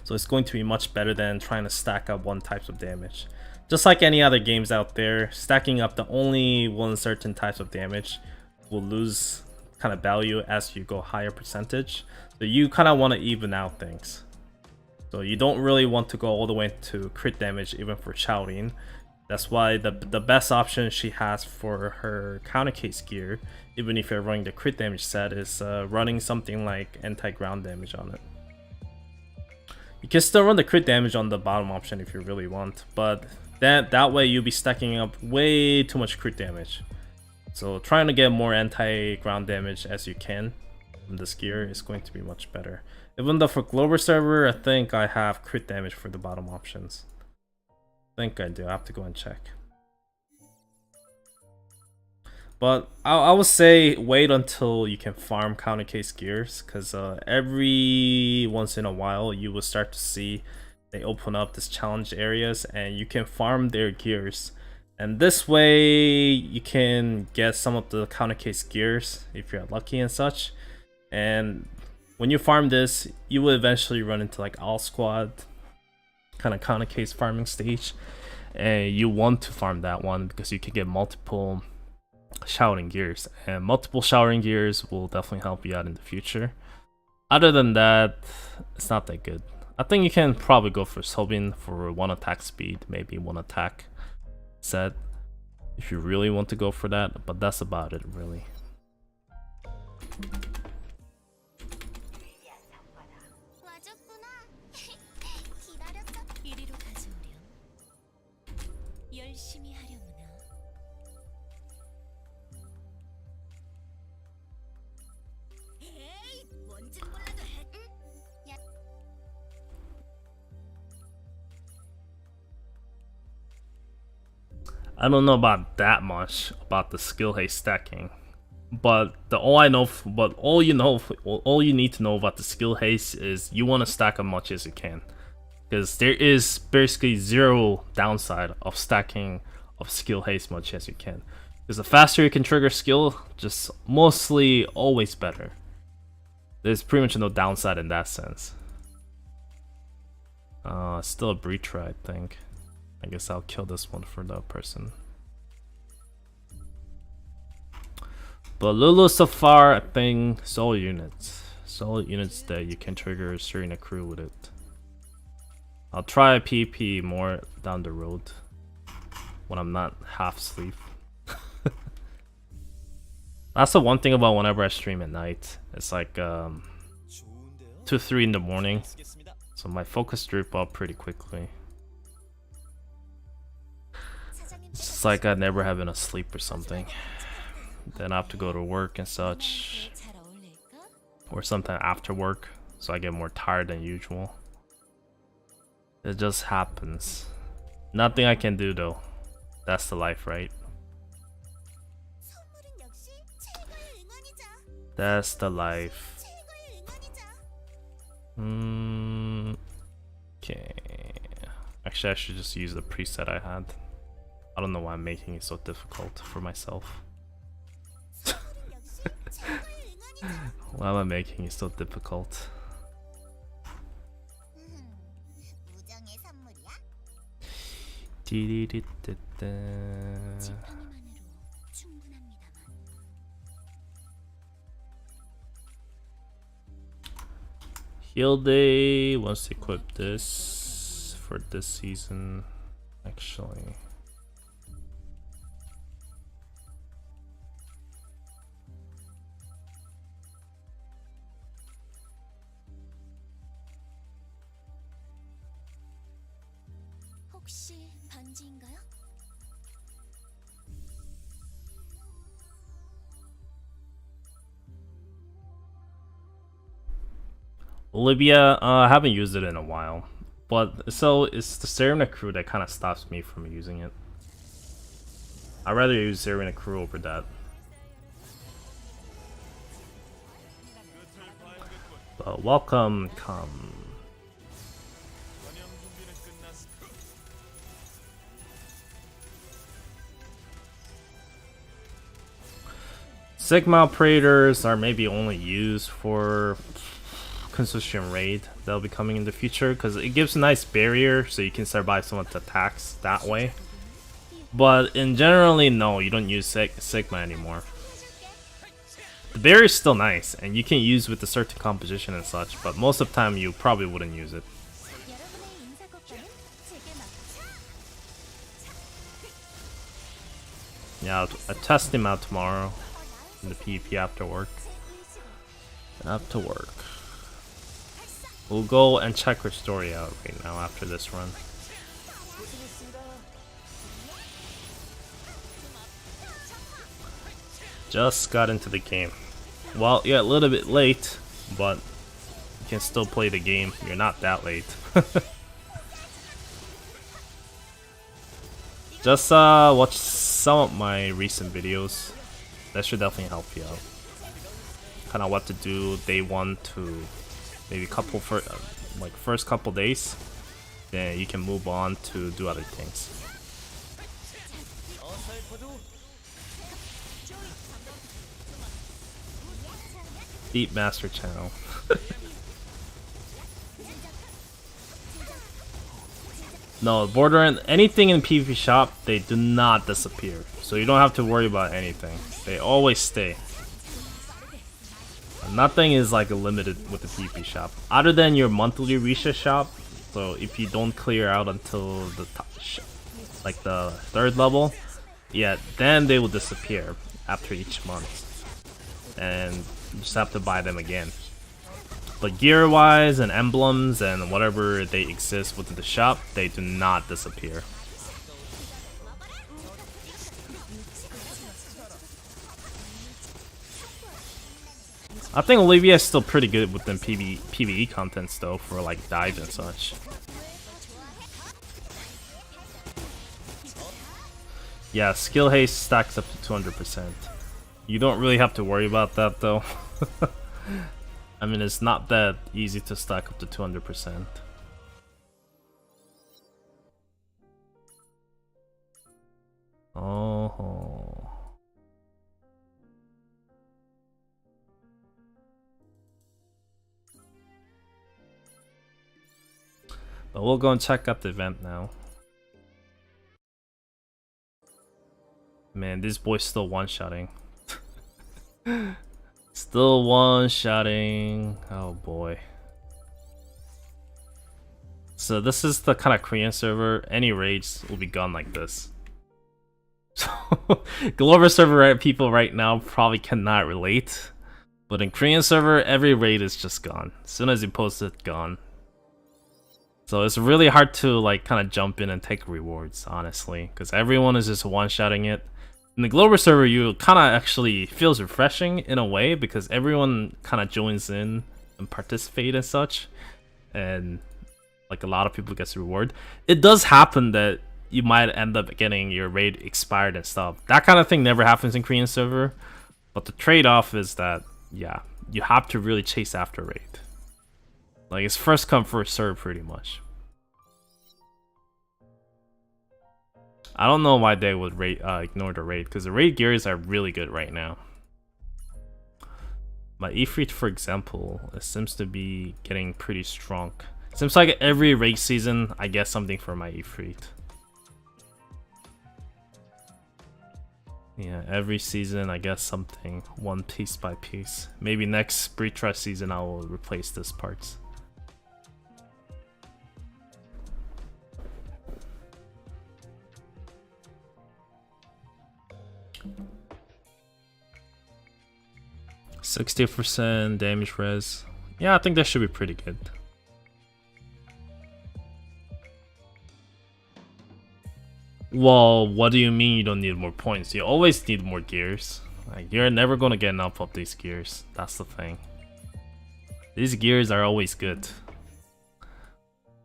So it's going to be much better than trying to stack up one type of damage. Just like any other games out there, stacking up the only one certain types of damage will lose kind of value as you go higher percentage. So you kind of want to even out things. So you don't really want to go all the way to crit damage even for shouting. That's why the best option she has for her counter case gear, even if you're running the crit damage set, is running something like anti-ground damage on it. You can still run the crit damage on the bottom option if you really want, but that way you'll be stacking up way too much crit damage. So trying to get more anti-ground damage as you can from this gear is going to be much better. Even though for global server, I think I have crit damage for the bottom options. I think I do. I have to go and check. But I would say wait until you can farm counter case gears, because every once in a while you will start to see they open up this challenge areas and you can farm their gears. And this way you can get some of the counter case gears if you're lucky and such. And when you farm this, you will eventually run into like all squad kind of counter case farming stage, and you want to farm that one because you can get multiple shouting gears, and multiple shouting gears will definitely help you out in the future. Other than that, it's not that good. I think you can probably go for Sobin for one attack speed, maybe one attack set if you really want to go for that, but that's about it really. 이리로 가져오렴. 열심히 하려무나. 에이, 뭔진 몰라도 해. 야. I don't know about that much about the skill haste stacking, but all you need to know about the skill haste is you want to stack as much as you can, because there is basically zero downside of stacking of skill haste much as you can, because the faster you can trigger skill, just mostly always better. There's pretty much no downside in that sense. Still a breacher, I think. I guess I'll kill this one for the person. But Lulu so far, I think solo units that you can trigger during a crew with it. I'll try PP more down the road when I'm not half asleep. That's the one thing about whenever I stream at night. It's like 2, 3 in the morning. So my focus drip up pretty quickly. It's just like I never have enough sleep or something. Then I have to go to work and such. Or sometime after work. So I get more tired than usual. It just happens. Nothing I can do though. That's the life, right? That's the life. Okay. Actually, I should just use the preset I had. I don't know why I'm making it so difficult for myself. Why am I making it so difficult? Heal Day. Let's equip this for this season. Actually, 혹시 반지인가요? Olivia, I haven't used it in a while, but so it's the Serena Crew that kind of stops me from using it. I'd rather use Serena Crew over that. But welcome, come. Sigma operators are maybe only used for consistent raid that'll be coming in the future because it gives a nice barrier so you can survive some of the attacks that way. But in generally, no, you don't use Sigma anymore. The barrier is still nice and you can use with a certain composition and such, but most of the time you probably wouldn't use it. Yeah, I'll test him out tomorrow in the PvP after work. After work. We'll go and check her story out right now after this run. Just got into the game. Well, yeah, a little bit late, but you can still play the game. You're not that late. Just watch some of my recent videos. That should definitely help you out. Kind of what to do day 1 to maybe first couple days. Then you can move on to do other things. Deep Master channel. No, Borderlands, anything in PvP shop, they do not disappear. So you don't have to worry about anything. They always stay. Nothing is like limited with the PvP shop. Other than your monthly Risha shop. So if you don't clear out until the top, like the 3rd level, yeah, then they will disappear after each month. And you just have to buy them again. But gear wise and emblems and whatever they exist within the shop, they do not disappear. I think Olivia is still pretty good within PvE contents though, for like dives and such. Yeah, skill haste stacks up to 200%. You don't really have to worry about that though. I mean, it's not that easy to stack up to 200%. Oh. But we'll go and check out the event now. Man, this boy's still one-shotting. Still one-shotting. Oh boy. So this is the kind of Korean server. Any raids will be gone like this. So Glover server people right now probably cannot relate. But in Korean server, every raid is just gone. As soon as you post it, gone. So it's really hard to like kind of jump in and take rewards, honestly, because everyone is just one-shotting it. In the global server, you kind of actually feels refreshing in a way because everyone kind of joins in and participate and such, and like a lot of people gets reward. It does happen that you might end up getting your raid expired and stuff. That kind of thing never happens in Korean server, but the trade-off is that yeah, you have to really chase after raid. Like it's first come first serve pretty much. I don't know why they would ignore the raid, because the raid gears are really good right now. My Ifrit, for example, it seems to be getting pretty strong. Seems like every raid season I get something for my Ifrit. Yeah, every season I get something, one piece by piece. Maybe next Breed Trust season I will replace this parts. %60% damage res. Yeah, I think that should be pretty good. Well, what do you mean you don't need more points? You always need more gears. Like, you're never gonna get enough of these gears. That's the thing. These gears are always good.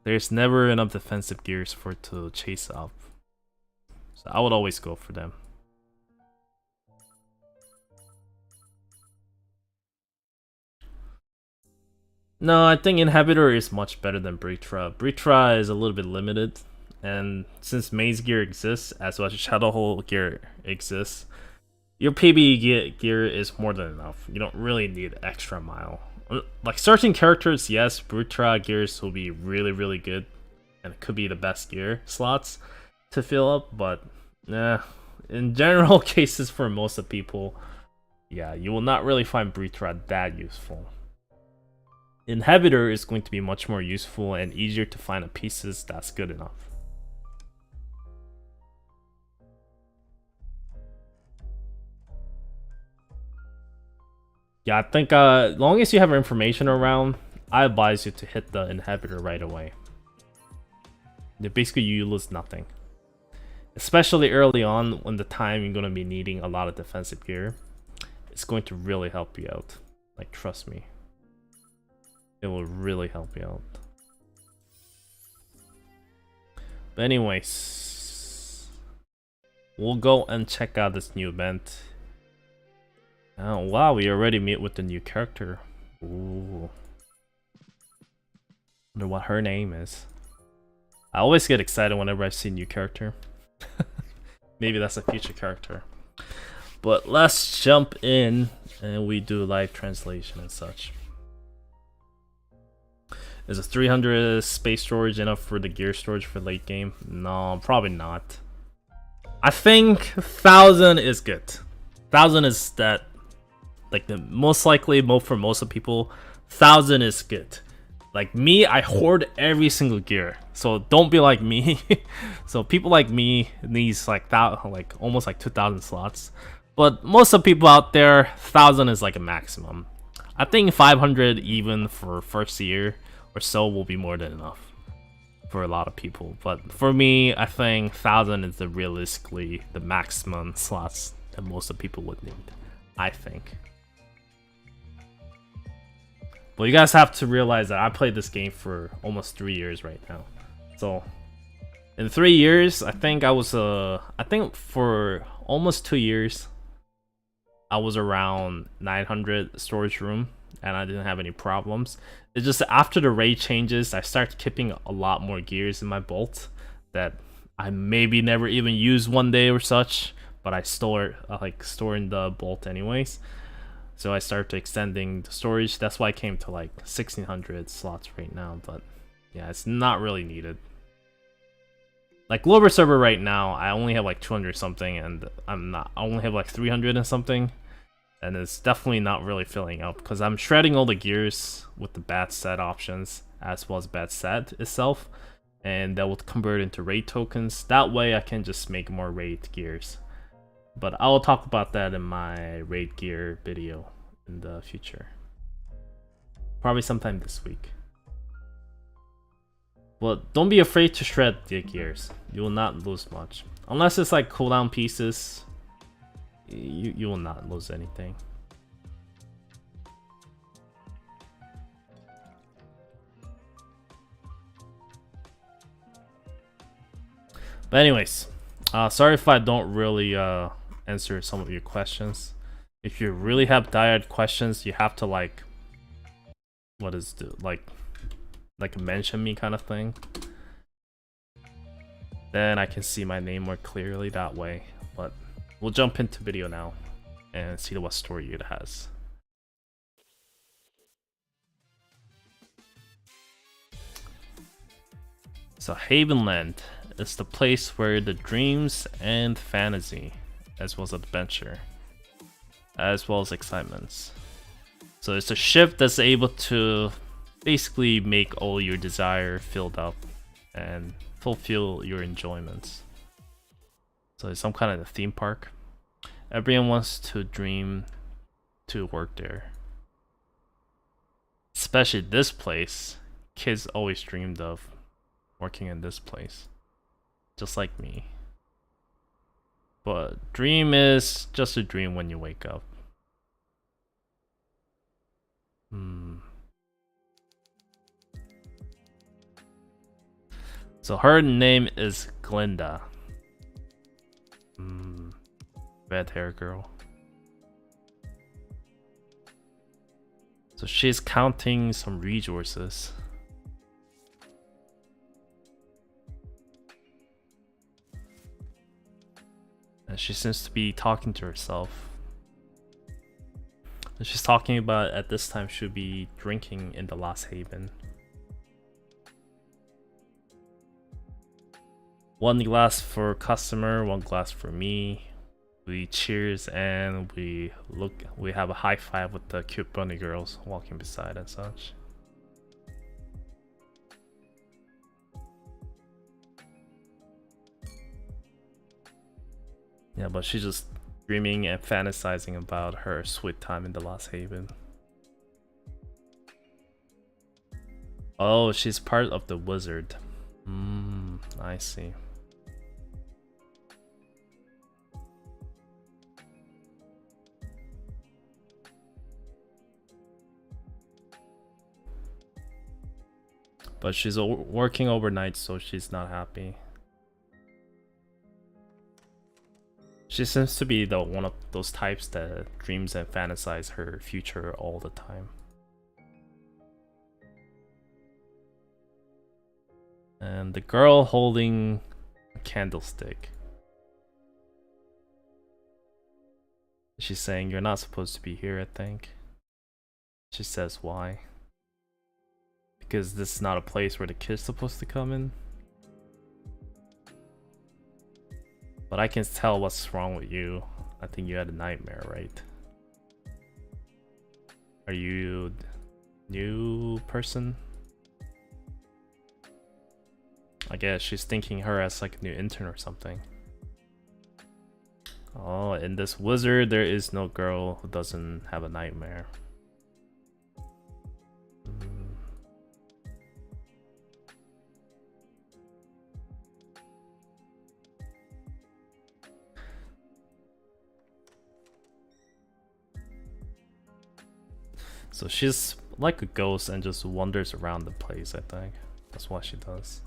There's never enough defensive gears for it to chase up. So I would always go for them. No, I think Inhibitor is much better than Britra. Britra is a little bit limited, and since Maze Gear exists, as well as Shadowhole Gear exists, your PB gear is more than enough. You don't really need extra mile. Like certain characters, yes, Britra gears will be really, really good, and it could be the best gear slots to fill up, but in general cases for most of people, yeah, you will not really find Britra that useful. Inhibitor is going to be much more useful and easier to find a pieces that's good enough. Yeah, I think as long as you have information around, I advise you to hit the Inhibitor right away. Basically, you lose nothing. Especially early on, when the time you're going to be needing a lot of defensive gear, it's going to really help you out. Like, trust me. It will really help you out. But anyways, we'll go and check out this new event. Oh wow, we already meet with the new character. Ooh. Wonder what her name is. I always get excited whenever I see a new character. Maybe that's a future character. But let's jump in and we do live translation and such. Is a 300 space storage enough for the gear storage for late game? No, probably not. I think 1000 is good. 1000 is that, like the most likely for most of people, 1000 is good. Like me, I hoard every single gear, so don't be like me. So people like me needs like that, like almost like 2000 slots. But most of the people out there, 1000 is like a maximum. I think 500 even for first year or so will be more than enough for a lot of people. But for me, I think 1000 is realistically the maximum slots that most of people would need, I think. But you guys have to realize that I played this game for almost 3 years right now. So in 3 years, I think for almost 2 years, I was around 900 storage room and I didn't have any problems. It's just after the raid changes, I started keeping a lot more gears in my bolt that I maybe never even use one day or such, but I store in the bolt anyways. So I started extending the storage. That's why I came to like 1600 slots right now, but yeah, it's not really needed. Like global server right now, I only have like 200 something, and I only have like 300 and something, and it's definitely not really filling up because I'm shredding all the gears with the bad set options as well as bad set itself, and that will convert into raid tokens. That way I can just make more raid gears. But I'll talk about that in my raid gear video in the future. Probably sometime this week. But don't be afraid to shred the gears. You will not lose much. Unless it's like cooldown pieces, you will not lose anything. But anyways, sorry if I don't really answer some of your questions. If you really have dire questions, you have to like, what is the like mention me kind of thing. Then I can see my name more clearly that way. But we'll jump into video now and see what story it has. So Havenland is the place where the dreams and fantasy, as well as adventure, as well as excitements. So it's a ship that's able to basically make all your desire filled up and fulfill your enjoyments. So it's some kind of a theme park. Everyone wants to dream to work there. Especially this place. Kids always dreamed of working in this place. Just like me. But dream is just a dream when you wake up. So her name is Glinda. Red hair girl. So she's counting some resources. And she seems to be talking to herself. And she's talking about at this time she'll be drinking in the Lost Haven. One glass for customer, one glass for me. We cheers and we have a high five with the cute bunny girls walking beside and such. Yeah, but she's just dreaming and fantasizing about her sweet time in the Lost Haven. Oh, she's part of the wizard. I see. But she's working overnight, so she's not happy. She seems to be the one of those types that dreams and fantasize her future all the time. And the girl holding a candlestick. She's saying, "You're not supposed to be here," I think. She says why. Because this is not a place where the kid's supposed to come in. But I can tell what's wrong with you. I think you had a nightmare, right? Are you new person? I guess she's thinking her as like a new intern or something. Oh, in this wizard, there is no girl who doesn't have a nightmare. So she's like a ghost and just wanders around the place, I think. That's what she does.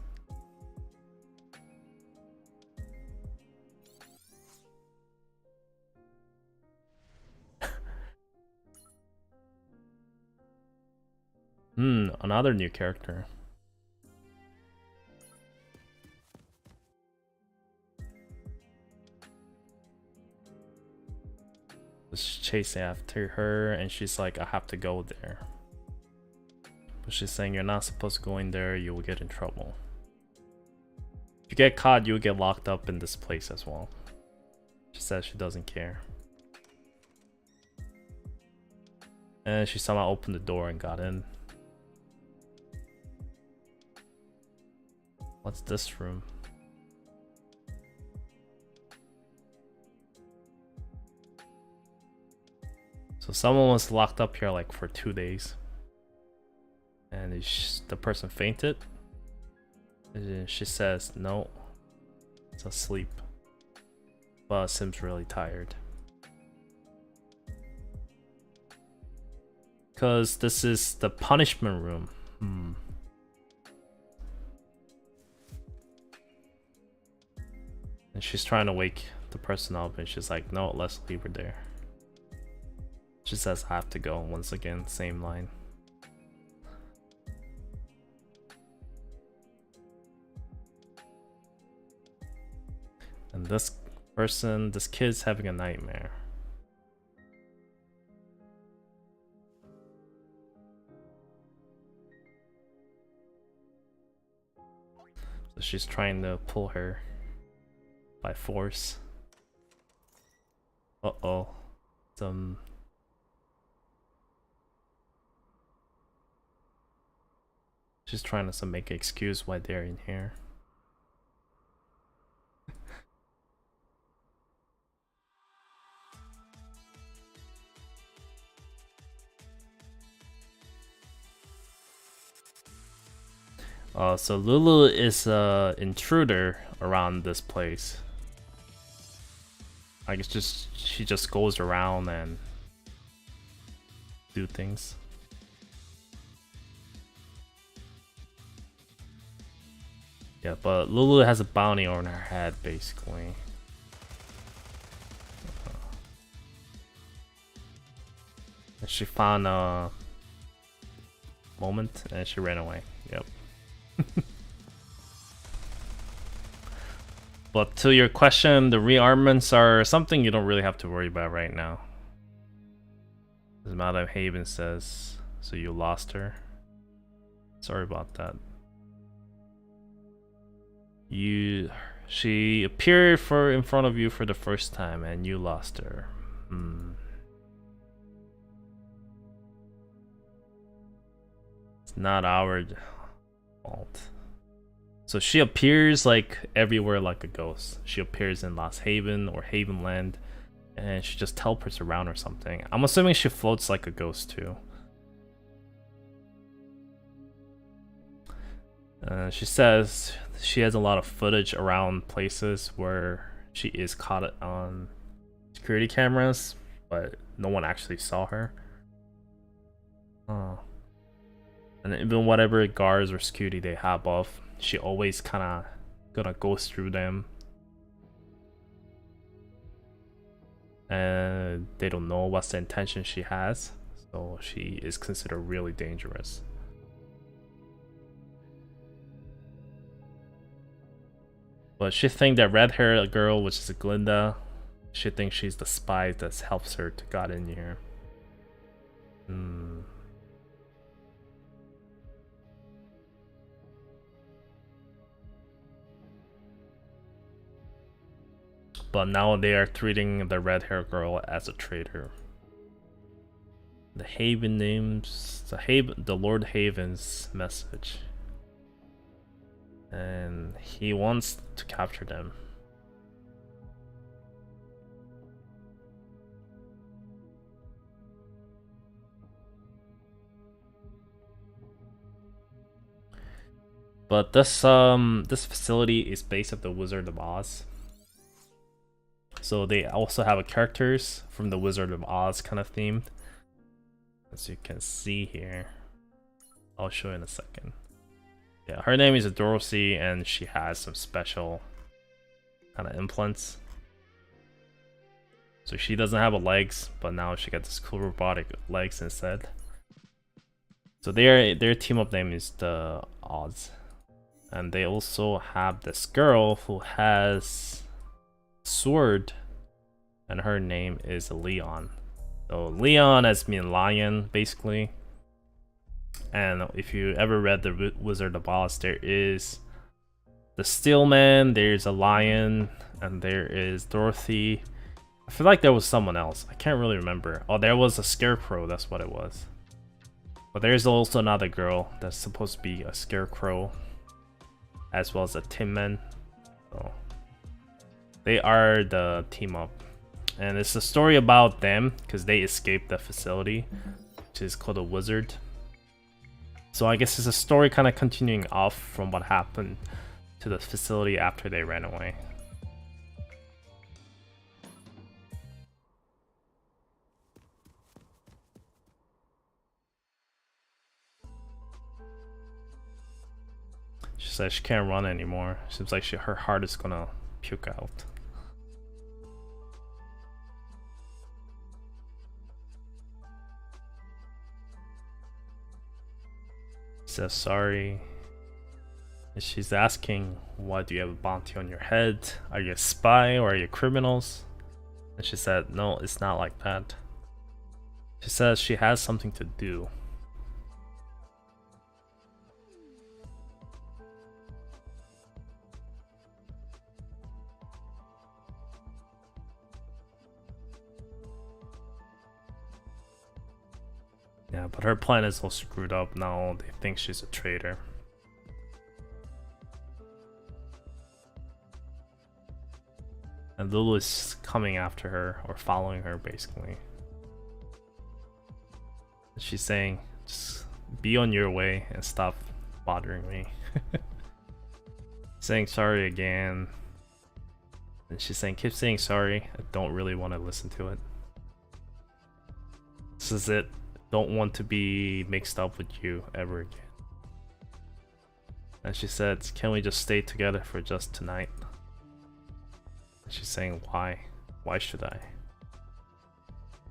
Another new character. Just chasing after her and she's like, I have to go there. But she's saying you're not supposed to go in there, you will get in trouble. If you get caught, you'll get locked up in this place as well. She says she doesn't care. And she somehow opened the door and got in. What's this room? So someone was locked up here like for 2 days, and the person fainted. And she says no, it's asleep, but seems really tired. Because this is the punishment room. And she's trying to wake the person up, and she's like, no, let's leave her there. She says, I have to go. Once again, same line. And this kid's having a nightmare. So she's trying to pull her by force. Uh-oh. She's trying to make an excuse why they're in here. So Lulu is a intruder around this place. I guess she just goes around and do things. Yeah, but Lulu has a bounty on her head, basically. And she found a moment and she ran away. Yep. But to your question, the rearmaments are something you don't really have to worry about right now. As Madame Haven says, so you lost her. Sorry about that. She appeared in front of you for the first time and you lost her. It's not our fault. So she appears like everywhere like a ghost. She appears in Lost Haven or Havenland, and she just teleports around or something. I'm assuming she floats like a ghost too. She says she has a lot of footage around places where she is caught on security cameras, but no one actually saw her. And even whatever guards or security they have off, she always kind of gonna go through them. And they don't know what's the intention she has, so she is considered really dangerous. But she thinks that red-haired girl, which is Glinda, she thinks she's the spy that helps her to get in here. But now they are treating the red-haired girl as a traitor. The Haven names the Lord Haven's message, and he wants to capture them. But this facility is based off the Wizard of Oz. So they also have characters from the Wizard of Oz kind of themed. As you can see here. I'll show you in a second. Yeah, her name is Dorothy and she has some special kind of implants. So she doesn't have legs, but now she got this cool robotic legs instead. So their team up name is the Oz. And they also have this girl who has sword, and her name is Leon. So Leon as mean lion, basically. And if you ever read the Wizard of Oz, there is the Steelman, there's a lion, and there is Dorothy. I feel like there was someone else. I can't really remember. Oh, there was a scarecrow, that's what it was. But there's also another girl that's supposed to be a scarecrow, as well as a Tin Man. So they are the team up. and it's a story about them because they escaped the facility, which is called a wizard. So I guess it's a story kind of continuing off from what happened to the facility after they ran away. She says she can't run anymore. Seems like her heart is gonna puke out. Says sorry. And she's asking, why do you have a bounty on your head? Are you a spy or are you criminals? And she said, no, it's not like that. She says she has something to do. Yeah, but her plan is all screwed up now. They think she's a traitor. And Lulu is coming after her, or following her basically. She's saying, just be on your way and stop bothering me. Saying sorry again. And she's saying, keep saying sorry. I don't really want to listen to it. This is it. Don't want to be mixed up with you ever again. And she said, can we just stay together for just tonight? And she's saying, why? Why should I?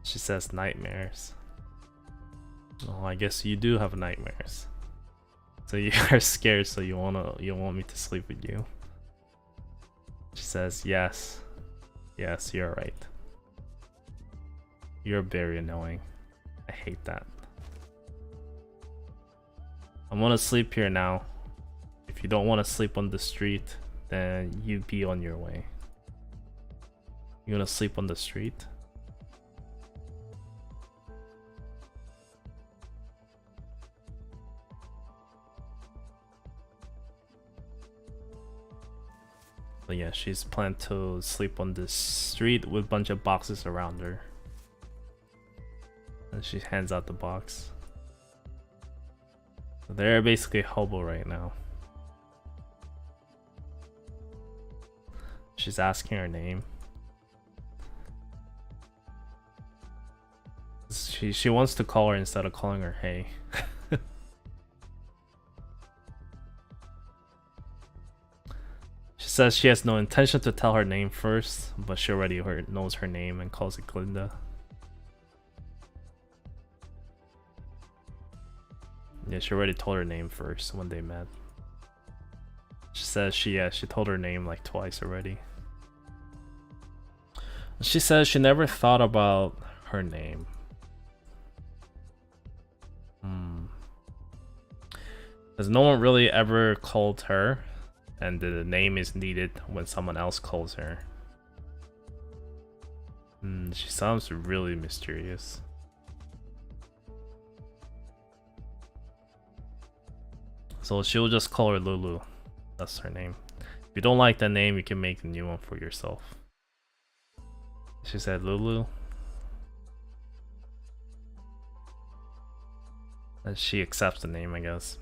She says, nightmares. Oh, I guess you do have nightmares. So you are scared, so you want me to sleep with you. She says, yes. Yes, you're right. You're very annoying. I hate that. I'm gonna sleep here now. If you don't want to sleep on the street, then you be on your way. You gonna sleep on the street? But yeah, she's planned to sleep on this street with a bunch of boxes around her. And she hands out the box. So they're basically hobo right now. She's asking her name. She wants to call her instead of calling her hey. She says she has no intention to tell her name first, but she already knows her name and calls it Glinda. Yeah, she already told her name first when they met. She says she told her name like twice already. She says she never thought about her name. Because no one really ever called her, and the name is needed when someone else calls her. She sounds really mysterious. So she'll just call her Lulu. That's her name. If you don't like that name, you can make a new one for yourself. She said Lulu. And she accepts the name, I guess.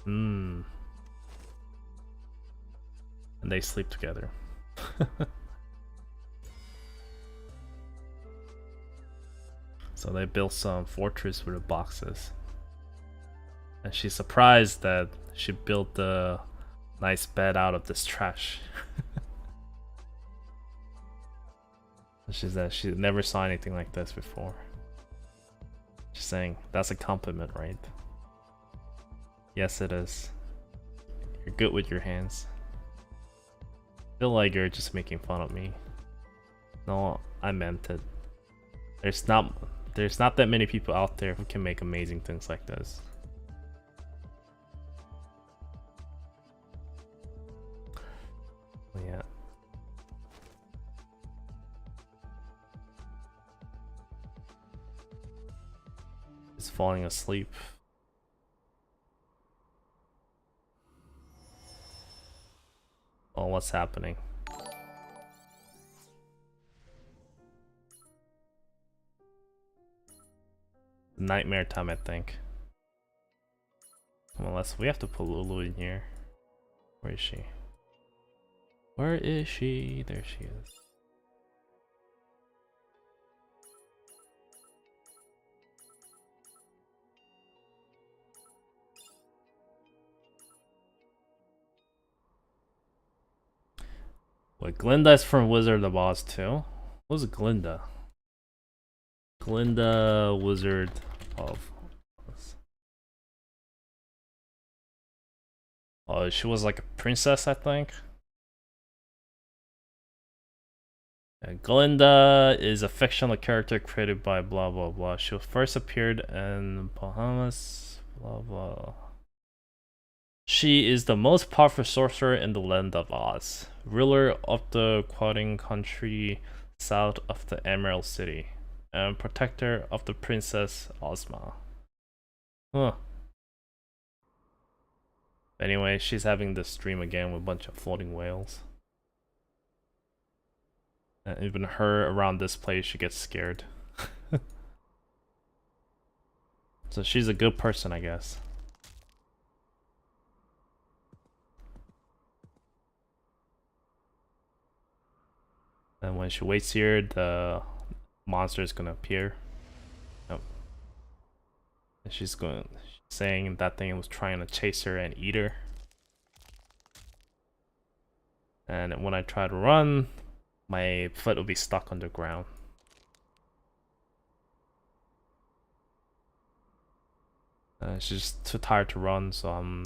And they sleep together. So they built some fortress with the boxes. And she's surprised that she built a nice bed out of this trash. She said she never saw anything like this before. She's saying, that's a compliment, right? Yes, it is. You're good with your hands. I feel like you're just making fun of me. No, I meant it. There's not that many people out there who can make amazing things like this. Yeah. He's falling asleep. Oh, what's happening? Nightmare time, I think. Come on, we have to put Lulu in here. Where is she? Where is she? There she is. Wait, Glinda is from Wizard of the Boss too? What's Glinda? Glinda, Wizard of Oz. Oh, she was like a princess, I think. Glinda is a fictional character created by blah blah blah. She first appeared in Bahamas, blah blah. She is the most powerful sorcerer in the land of Oz, ruler of the quoting country south of the Emerald City, and protector of the Princess Ozma. Huh. Anyway, she's having this dream again with a bunch of floating whales. And even her around this place, she gets scared. So she's a good person, I guess. And when she waits here, the monster is gonna appear. Yep. And she's saying that thing was trying to chase her and eat her. And when I try to run, my foot will be stuck underground. She's just too tired to run, so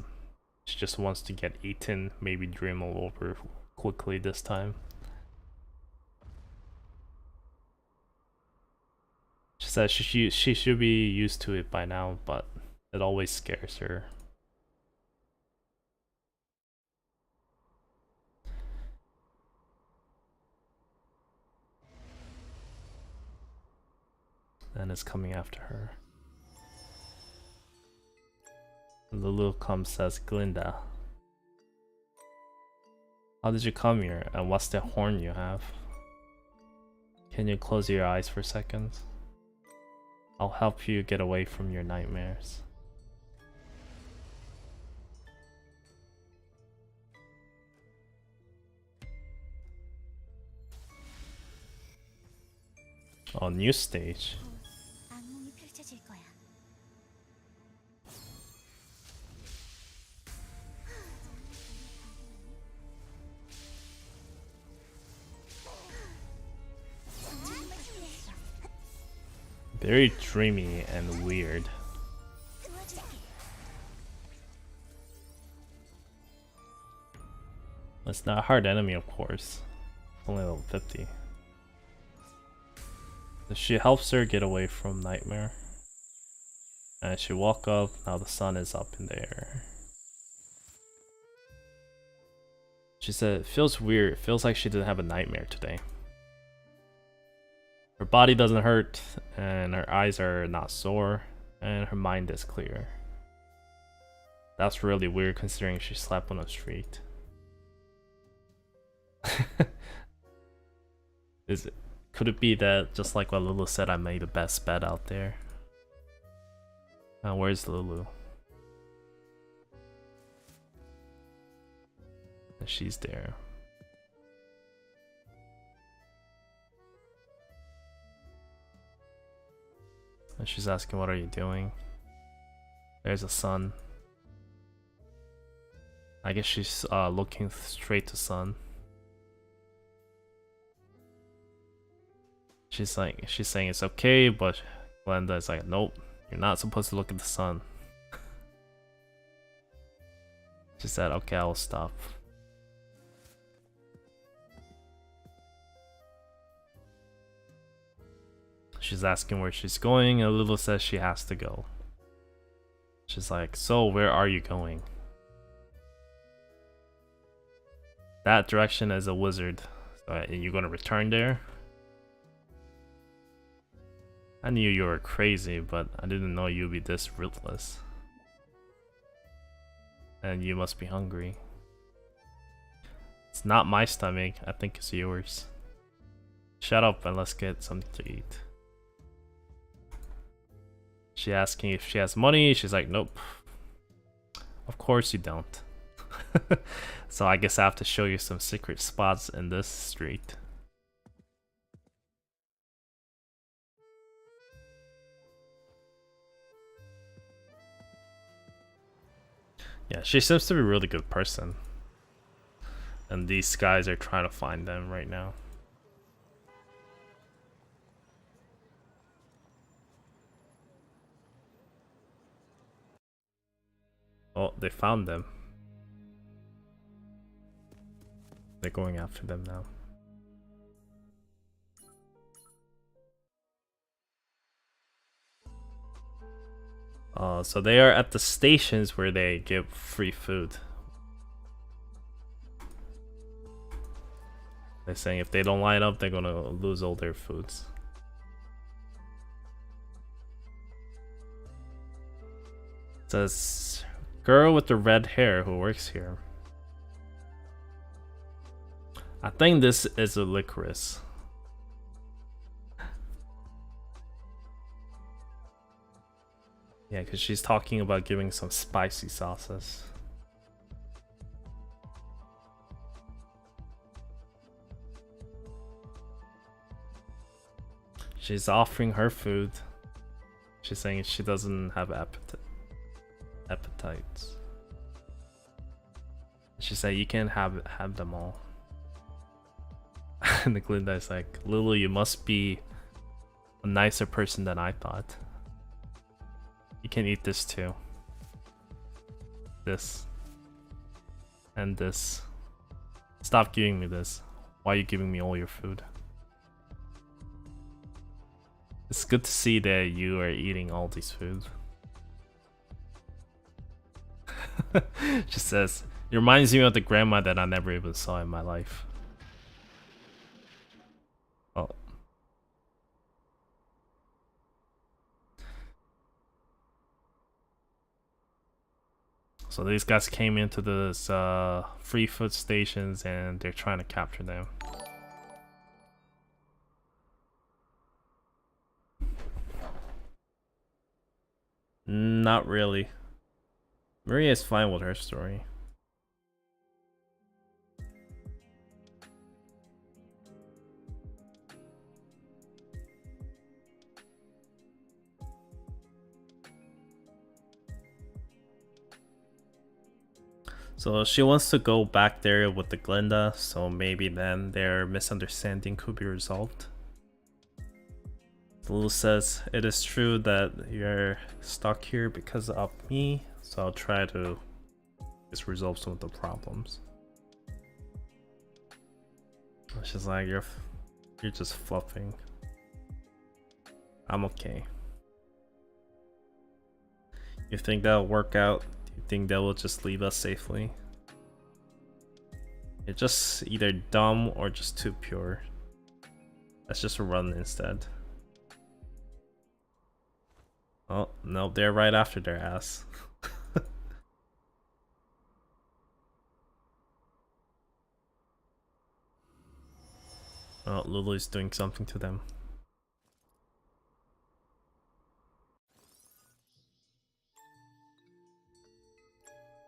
she just wants to get eaten, maybe dream all over quickly this time. She says she should be used to it by now, but it always scares her. And it's coming after her. Lulu comes, says, Glinda, how did you come here, and what's the horn you have? Can you close your eyes for seconds? I'll help you get away from your nightmares. Oh, new stage. 악몽이 펼쳐질 거야. 정말 힘내. Very dreamy and weird. 도와줄게. It's not a hard enemy, of course. Only level 50. She helps her get away from Nightmare. And she walk up, now the sun is up in the air. She said, it feels weird, it feels like she didn't have a nightmare today. Her body doesn't hurt, and her eyes are not sore, and her mind is clear. That's really weird considering she slept on the street. Could it be that, just like what Lulu said, I made the best bed out there? Where's Lulu? And she's there. And she's asking, what are you doing? There's a sun. I guess she's looking straight to sun. She's saying it's okay, but Glenda is like, nope, you're not supposed to look at the sun. She said, okay, I'll stop. She's asking where she's going, and Lulu says she has to go. She's like, so where are you going? That direction is a wizard. So, you're gonna return there? I knew you were crazy, but I didn't know you'd be this ruthless. And you must be hungry. It's not my stomach, I think it's yours. Shut up and let's get something to eat. She asking if she has money. She's like, nope. Of course you don't. So I guess I have to show you some secret spots in this street. Yeah, she seems to be a really good person. And these guys are trying to find them right now. Oh, they found them. They're going after them now. So they are at the stations where they give free food. They're saying if they don't line up, they're gonna lose all their foods. It says, girl with the red hair who works here. I think this is a licorice. Yeah, because she's talking about giving some spicy sauces. She's offering her food. She's saying she doesn't have appetites. She said you can't have them all. And the Glinda is like, Lulu, you must be a nicer person than I thought. You can eat this too. This. And this. Stop giving me this. Why are you giving me all your food? It's good to see that you are eating all these food. She says, it reminds me of the grandma that I never even saw in my life. Oh. So these guys came into this free food stations and they're trying to capture them. Not really. Maria is fine with her story. So she wants to go back there with the Glinda, so maybe then their misunderstanding could be resolved. Lulu says, it is true that you're stuck here because of me, so I'll try to just resolve some of the problems. She's like, you're just fluffing. I'm okay. You think that'll work out? Do you think that will just leave us safely? You're just either dumb or just too pure. Let's just run instead. Oh, no, they're right after their ass. Oh, Lulu's doing something to them.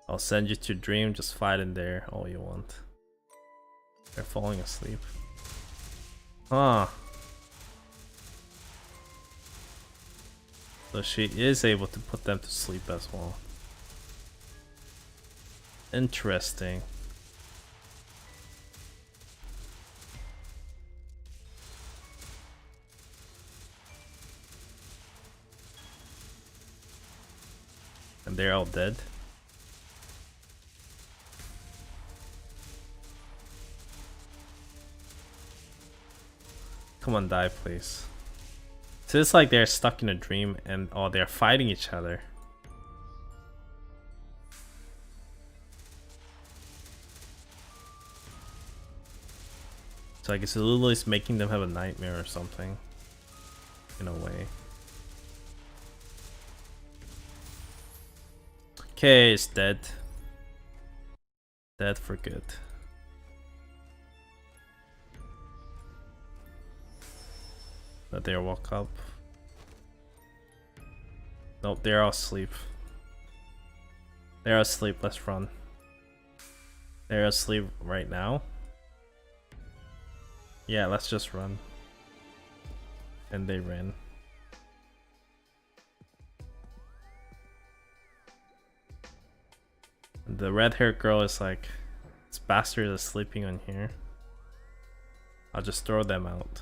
I'll send you to dream, just fight in there all you want. They're falling asleep. Huh. So she is able to put them to sleep as well. Interesting. And they're all dead. Come on, die, please. So it's like they're stuck in a dream and oh, they're fighting each other. So I guess Lulu is making them have a nightmare or something. In a way. Okay, it's dead. Dead for good. Let they walk up. Nope, they're all asleep. They're asleep, let's run. They're asleep right now. Yeah, let's just run. And they ran. The red-haired girl is like, this bastard is sleeping on here. I'll just throw them out.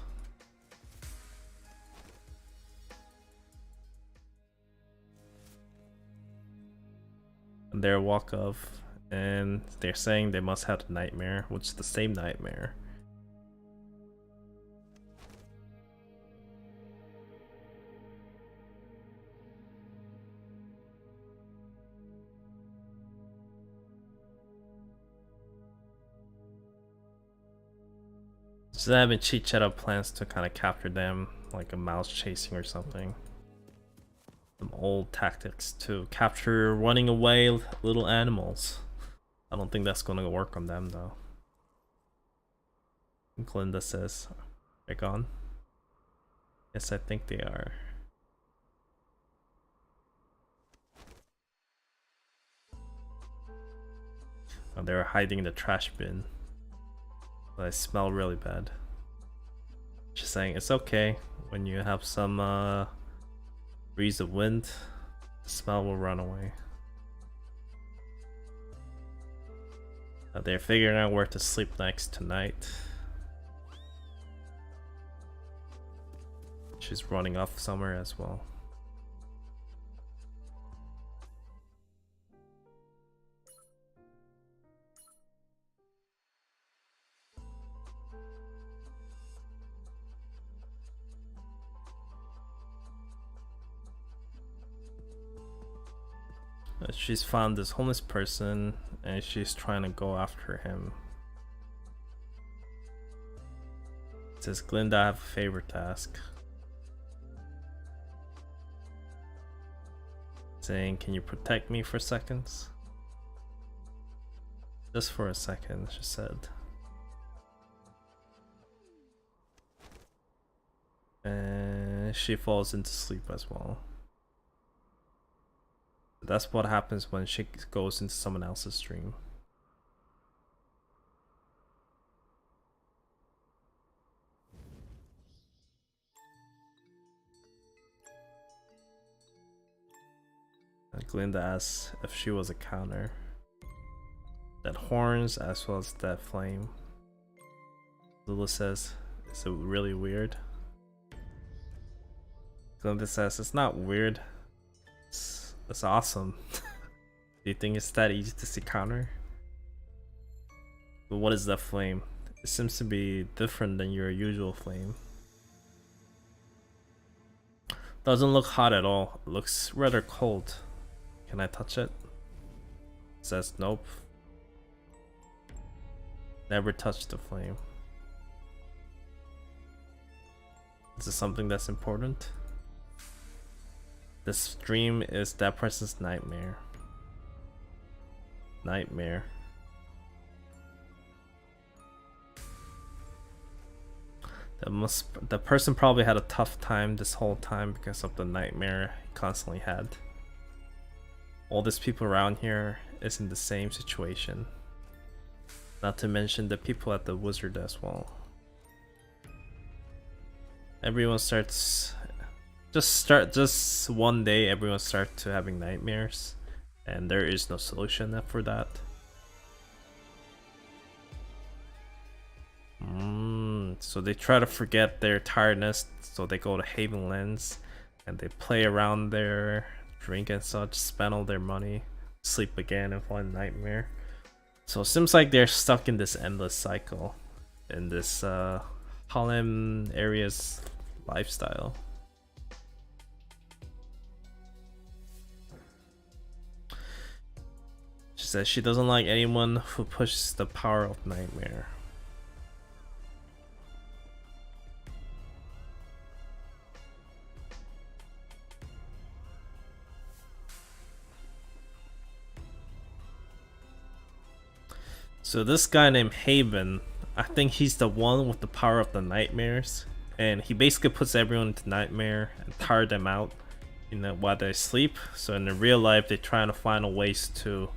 And they walk off, and they're saying they must have the nightmare, which is the same nightmare. So they have been cheat up plans to kind of capture them, like a mouse chasing or something. Some old tactics to capture running away little animals. I don't think that's gonna work on them though. Glinda says, they're gone. Yes, I think they are. Oh, they were hiding in the trash bin. But I smell really bad. She's saying it's okay when you have some breeze of wind, the smell will run away. They're figuring out where to sleep next tonight. She's running off somewhere as well. She's found this homeless person and she's trying to go after him. It says, Glinda, I have a favor to ask. Saying, can you protect me for seconds? Just for a second, she said. And she falls into sleep as well. That's what happens when she goes into someone else's dream. And Glinda asks if she was a counter. That horns as well as that flame. Lulu says, is it really weird? Glinda says, it's not weird. It's awesome. Do you think it's that easy to see counter? But what is that flame? It seems to be different than your usual flame. Doesn't look hot at all. It looks rather cold. Can I touch it? It says nope. Never touch the flame. Is this something that's important? This dream is that person's nightmare. Nightmare. The person probably had a tough time this whole time because of the nightmare he constantly had. All these people around here is in the same situation. Not to mention the people at the wizard as well. Everyone starts just one day everyone starts to having nightmares and there is no solution for that. So they try to forget their tiredness, so they go to Havenlands and they play around there, drink and such, spend all their money, sleep again and fall in nightmare. So it seems like they're stuck in this endless cycle in this Harlem area's lifestyle. She says she doesn't like anyone who pushes the power of nightmare. So this guy named Haven, I think he's the one with the power of the nightmares, and he basically puts everyone into nightmare and tire them out, while they sleep. So in the real life, they're trying to find ways to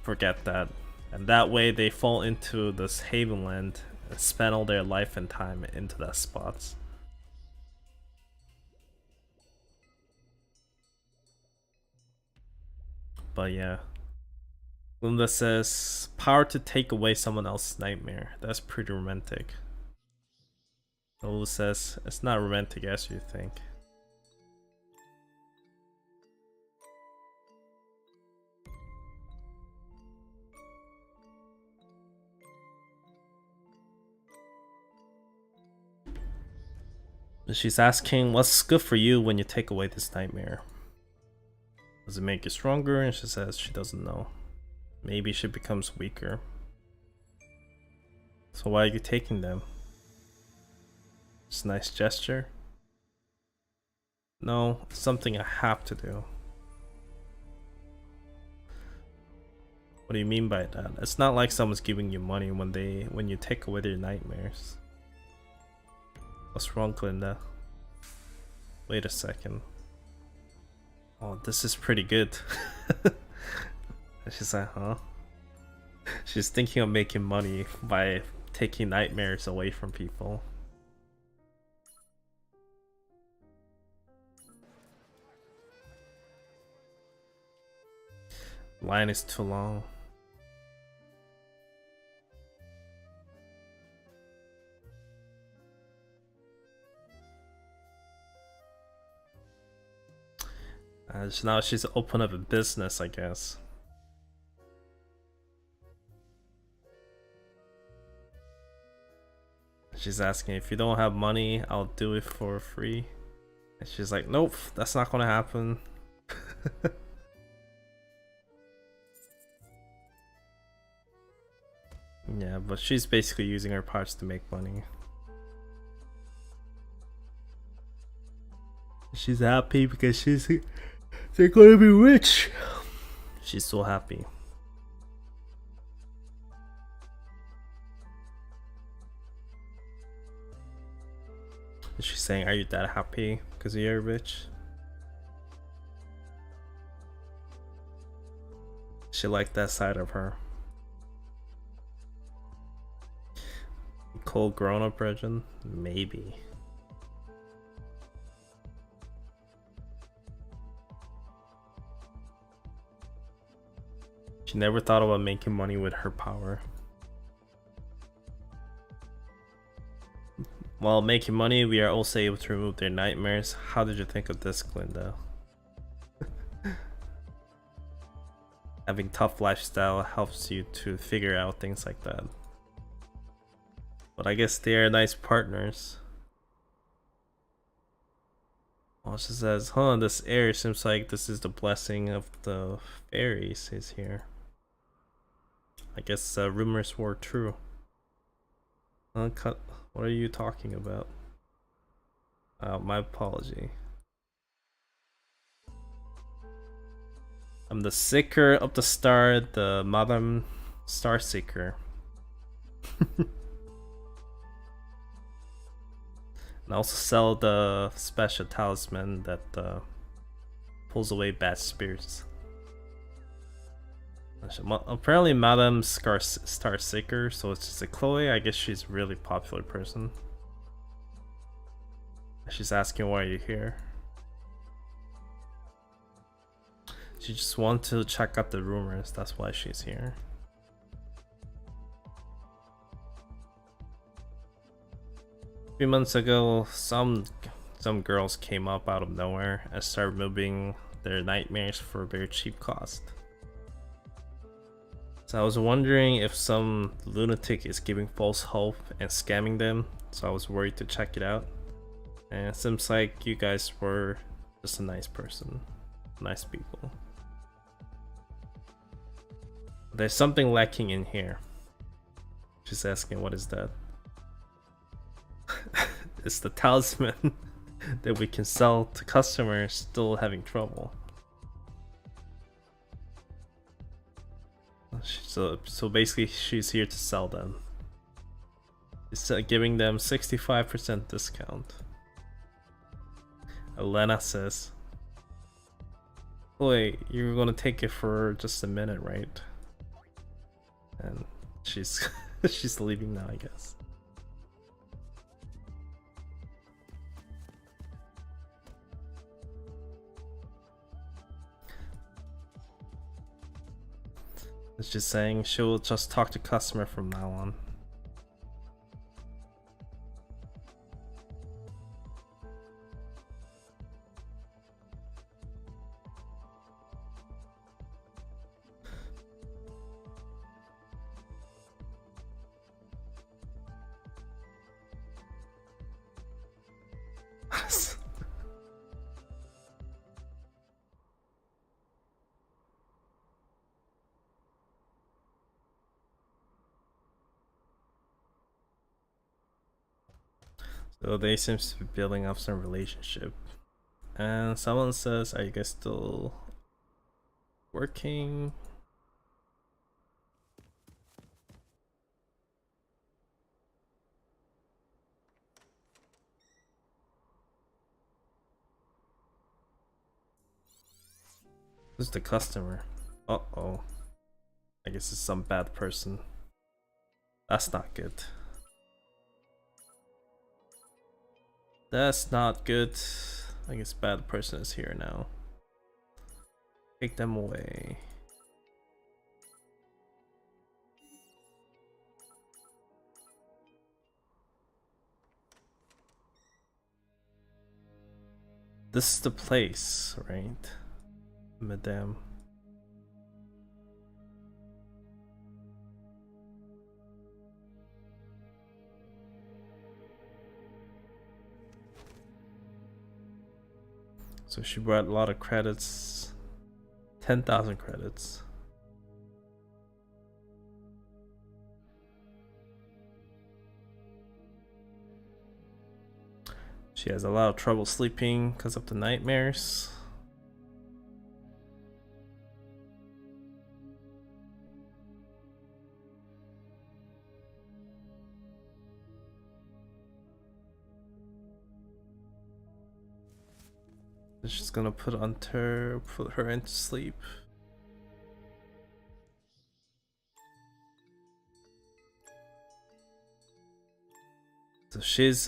forget that, and that way they fall into this Havenland and spend all their life and time into that spots. But yeah, Linda says power to take away someone else's nightmare. That's pretty romantic. Lulu says it's not romantic as you think. She's asking what's good for you when you take away this nightmare. Does it make you stronger? And she says she doesn't know. Maybe she becomes weaker. So why are you taking them? It's a nice gesture. No, it's something I have to do. What do you mean by that? It's not like someone's giving you money when you take away their nightmares. What's wrong, Glinda? Wait a second. Oh, this is pretty good. She's like, huh? She's thinking of making money by taking nightmares away from people. Line is too long. So now she's opened up a business, I guess. She's asking, if you don't have money, I'll do it for free. And she's like, nope, that's not gonna happen. Yeah, but she's basically using her parts to make money. She's happy because they're gonna be rich. She's so happy. She's saying, are you that happy because you're rich? She liked that side of her. Cold grown-up version? Maybe. She never thought about making money with her power. While making money, we are also able to remove their nightmares. How did you think of this, Glinda? Having tough lifestyle helps you to figure out things like that. But I guess they are nice partners. Oh, she says, huh, this air seems like this is the blessing of the fairies is here. I guess rumors were true. Uncut. What are you talking about? My apology. I'm the Seeker of the Star, the Madame Star Seeker. And also sell the special talisman that pulls away bad spirits. Apparently Madame Star Seeker, so it's just a Chloe. I guess she's a really popular person. She's asking why you're here. She just wants to check out the rumors, that's why she's here. A few months ago, some girls came up out of nowhere and started removing their nightmares for a very cheap cost. So I was wondering if some lunatic is giving false hope and scamming them, so I was worried to check it out. And it seems like you guys were just a nice person, nice people. There's something lacking in here. She's asking, what is that? It's the talisman that we can sell to customers still having trouble. So basically she's here to sell them. It's giving them 65% discount. Elena says, Wait, you're gonna take it for just a minute, right? And she's she's leaving now, I guess. It's just saying she'll just talk to customer from now on. So they seems to be building up some relationship. And someone says, are you guys still working? Who's the customer? Uh-oh. I guess it's some bad person. That's not good. That's not good. I guess bad person is here now. Take them away. This is the place, right? Madame. So she brought a lot of credits. 10,000 credits. She has a lot of trouble sleeping because of the nightmares. She's gonna put her into sleep. So she's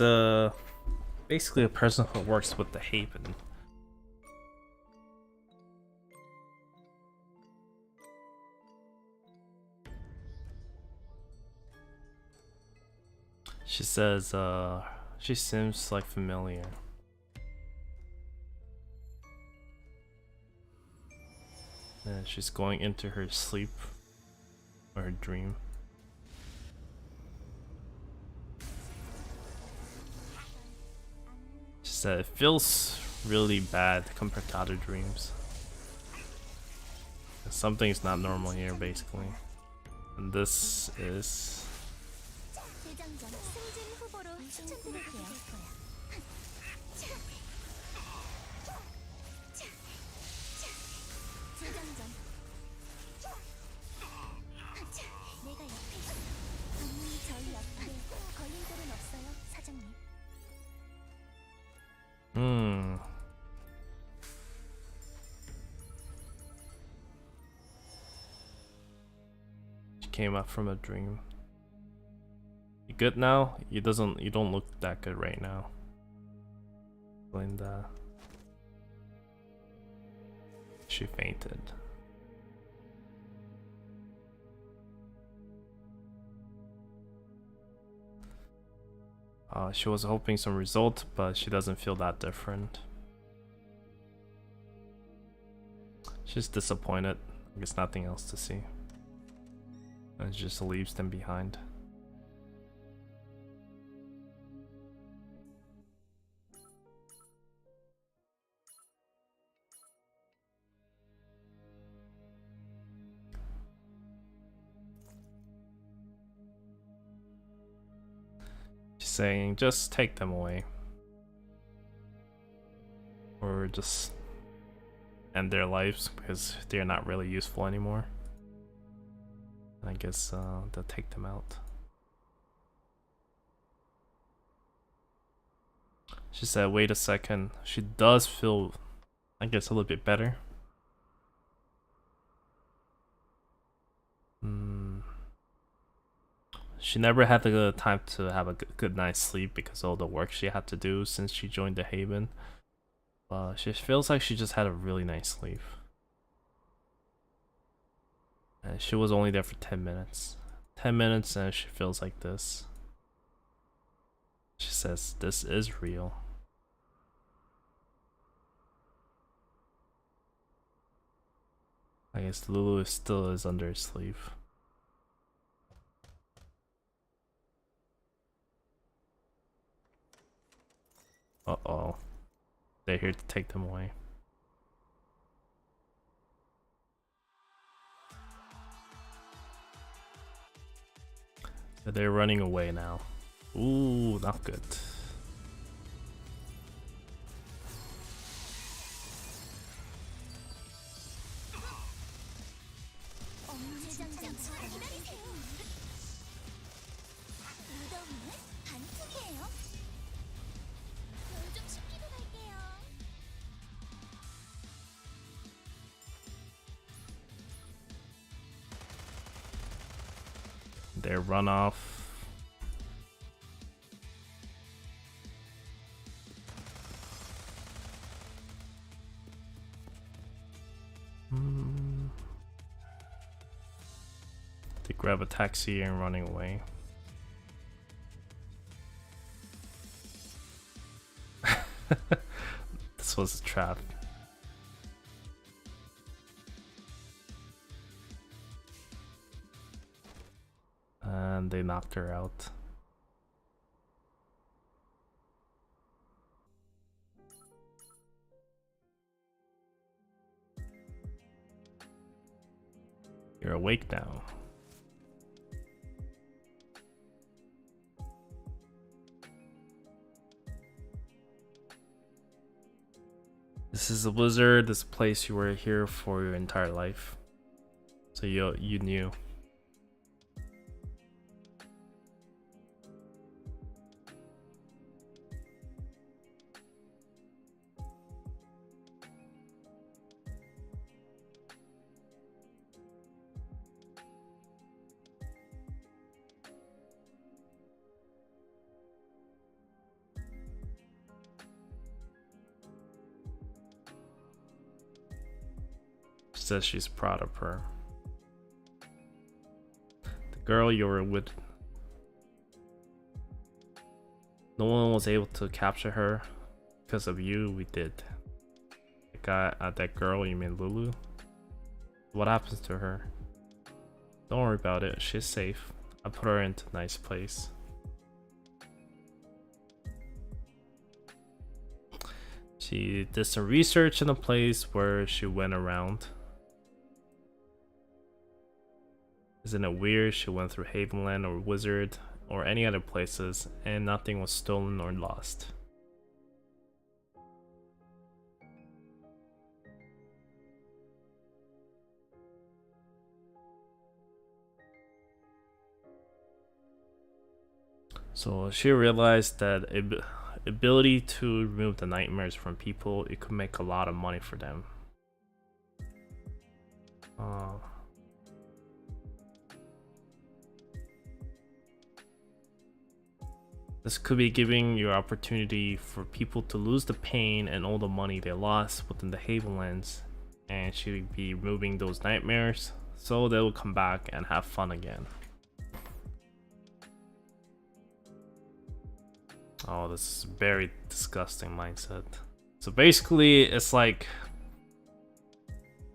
basically a person who works with the Haven. She says she seems like familiar. And she's going into her sleep or her dream. She said it feels really bad compared to other dreams. Something's not normal here, basically. And this is. 대장전 승진 후보로 추천드릴게요. 대장전 내가 옆에 있어. 분명히 저희 옆에 걸릴 일은 없어요, 사장님. She came up from a dream. You good now? You don't look that good right now. Linda. She fainted. She was hoping some result, but she doesn't feel that different. She's disappointed. I guess nothing else to see. And she just leaves them behind. Saying just take them away, or just end their lives because they're not really useful anymore. I guess they'll take them out. She said wait a second. She does feel, I guess, a little bit better. she never had the time to have a good night's sleep because of all the work she had to do since she joined the Haven. She feels like she just had a really nice sleep. And she was only there for 10 minutes. 10 minutes and she feels like this. She says, "This is real." I guess Lulu still is under his sleeve. Uh-oh. They're here to take them away. They're running away now. Ooh, not good. They run off. They grab a taxi and running away. This was a trap. And they knocked her out. You're awake now. This is a blizzard. This place you were here for your entire life. So you knew. Says she's proud of her. The girl you were with, no one was able to capture her. Because of you, we did. That girl, you mean Lulu? What happens to her? Don't worry about it, she's safe. I put her into a nice place. She did some research in a place where she went around. Isn't it weird? She went through Havenland or Wizard or any other places and nothing was stolen or lost. So she realized that ability to remove the nightmares from people, it could make a lot of money for them. This could be giving you opportunity for people to lose the pain and all the money they lost within the Havenlands, and she would be removing those nightmares so they will come back and have fun again. Oh, this is a very disgusting mindset. So basically, it's like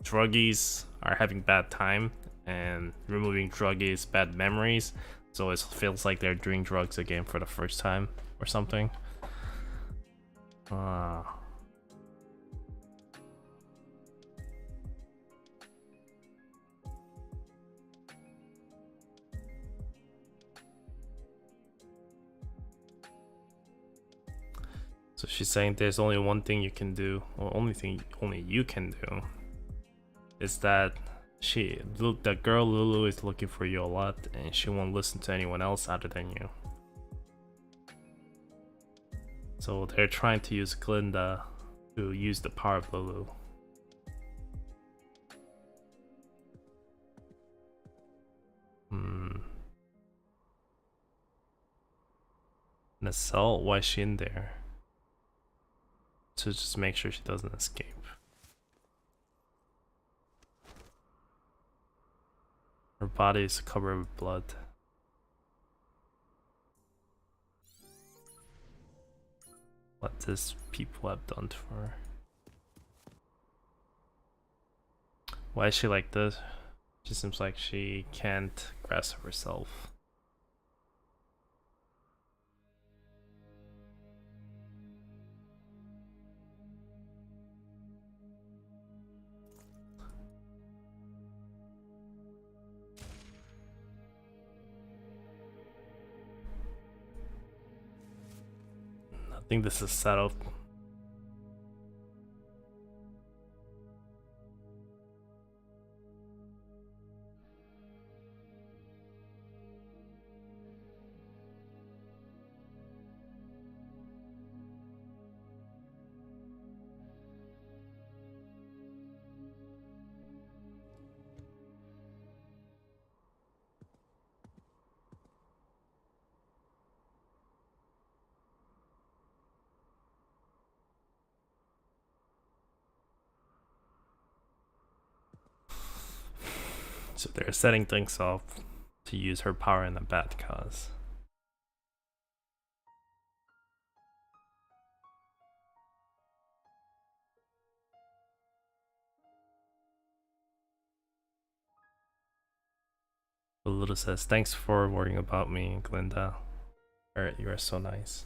druggies are having bad time and removing druggies bad memories. So it feels like they're doing drugs again for the first time or something. So she's saying there's only one thing you can do, or only you can do, is that that girl Lulu is looking for you a lot, and she won't listen to anyone else other than you. So they're trying to use Glinda to use the power of Lulu. In a cell? Why is she in there? To just make sure she doesn't escape. Her body is covered with blood. What these people have done to her. Why is she like this? She seems like she can't grasp herself. I think this is set up. So they're setting things up to use her power in a bad cause. Lulu says, "Thanks for worrying about me, Glinda. You are so nice."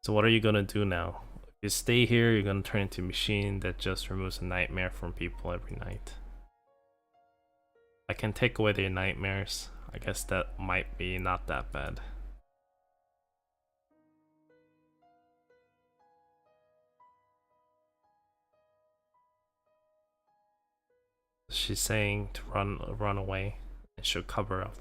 So what are you gonna do now? If you stay here, you're gonna turn into a machine that just removes a nightmare from people every night. I can take away their nightmares. I guess that might be not that bad. She's saying to run away, and she'll cover up.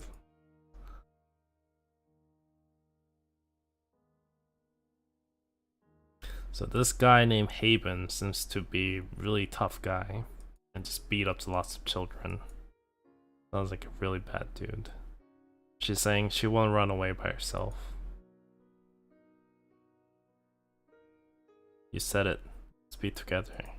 So this guy named Haben seems to be a really tough guy and just beat up lots of children. Sounds like a really bad dude. She's saying she won't run away by herself. You said it. Let's be together.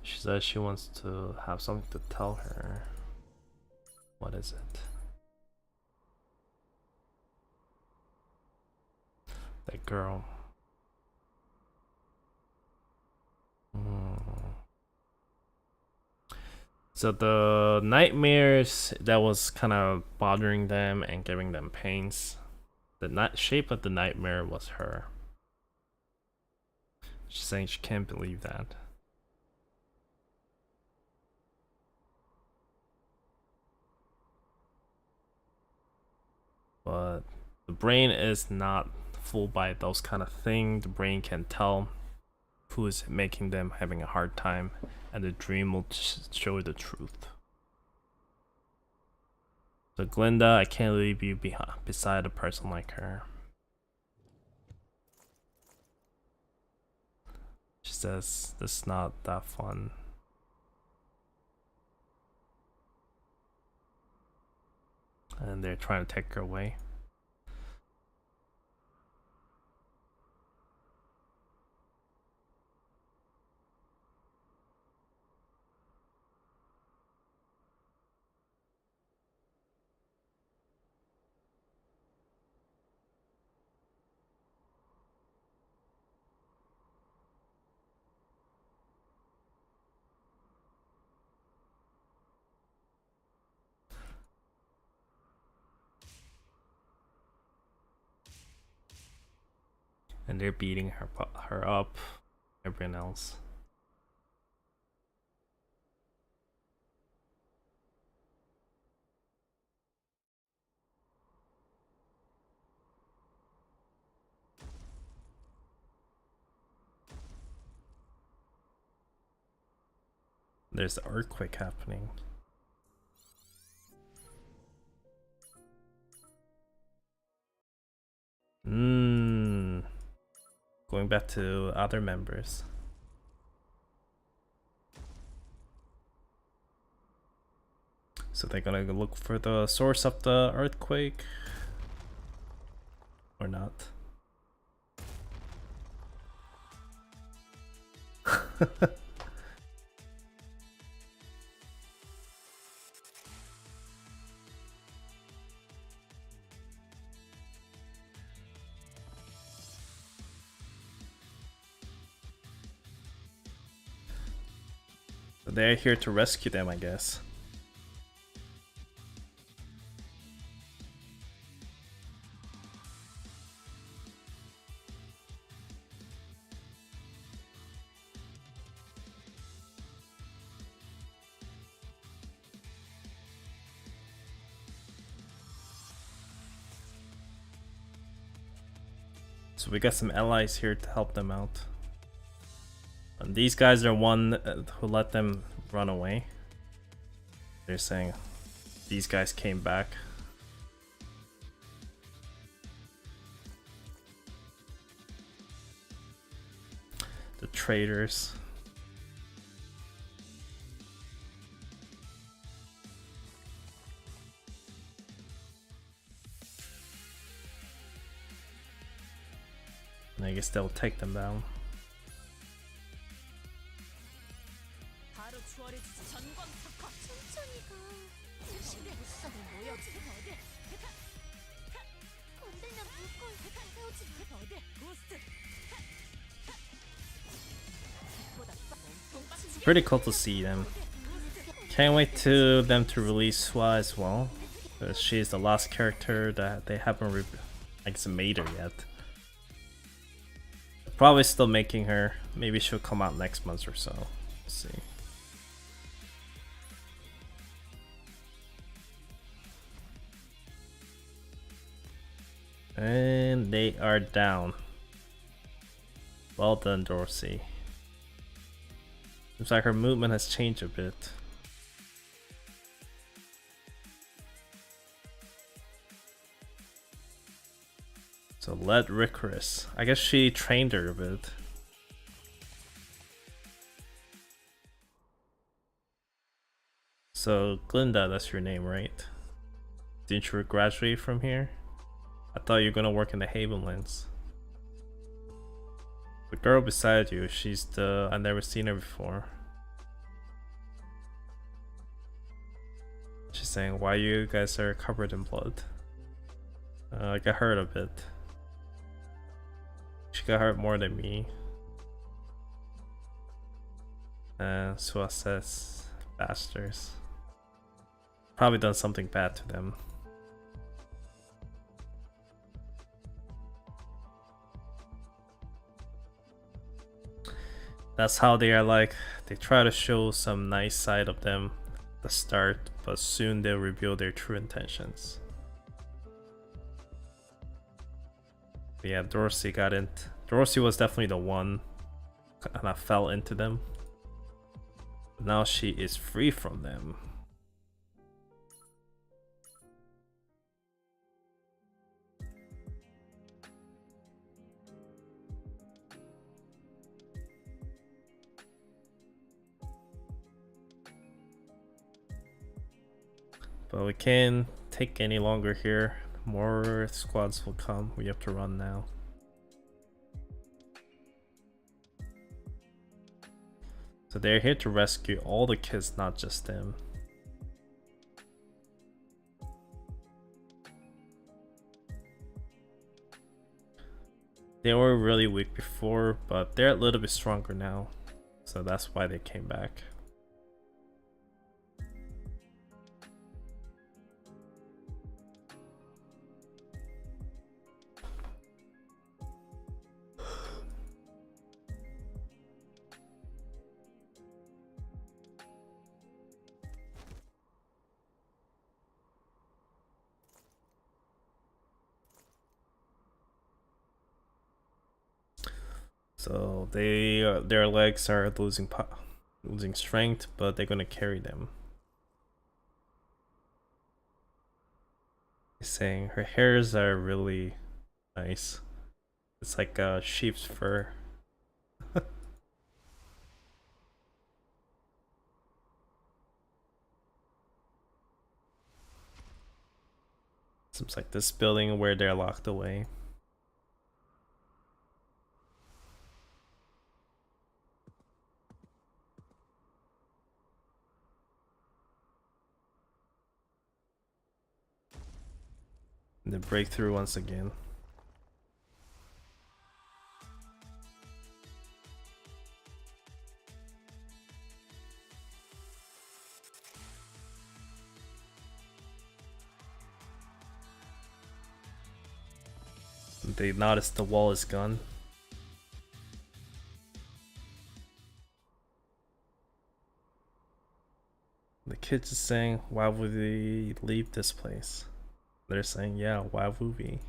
She says she wants to have something to tell her. What is it? That girl. So the nightmares that was kind of bothering them and giving them pains, the shape of the nightmare was her. She's saying she can't believe that. But the brain is not fooled by those kind of things. The brain can tell who is making them having a hard time, and the dream will show the truth. So Glinda, I can't leave you beside a person like her. She says this is not that fun. And they're trying to take her away. And they're beating her up, everyone else. There's the earthquake happening. Going back to other members. So they're gonna look for the source of the earthquake or not. They're here to rescue them, I guess. So we got some allies here to help them out. And these guys are one who let them run away. They're saying these guys came back. The traitors. And I guess they'll take them down. Pretty cool to see them. Can't wait to them to release Hua as well, because she's the last character that they haven't made her yet. Probably still making her. Maybe she'll come out next month or so. We'll see. And they are down. Well done, Dorsey. Seems like her movement has changed a bit. So let Ricarus. I guess she trained her a bit. So Glinda, that's your name, right? Didn't you graduate from here? I thought you were gonna work in the Havenlands. The girl beside you, she's the... I've never seen her before. She's saying, why you guys are covered in blood? I got hurt a bit. She got hurt more than me. Sua says, bastards. Probably done something bad to them. That's how they are like. They try to show some nice side of them at the start, but soon they'll reveal their true intentions. But yeah, Dorsey got in. Dorsey was definitely the one and I fell into them. But now she is free from them. But we can't take any longer here. More squads will come. We have to run now. So they're here to rescue all the kids, not just them. They were really weak before, but they're a little bit stronger now. So that's why they came back. So they their legs are losing losing strength, but they're gonna carry them. He's saying her hairs are really nice. It's like a sheep's fur. Seems like this building where they're locked away. And they break through once again. They notice the wall is gone. The kids are saying, why would we leave this place? They're saying, yeah, why would we?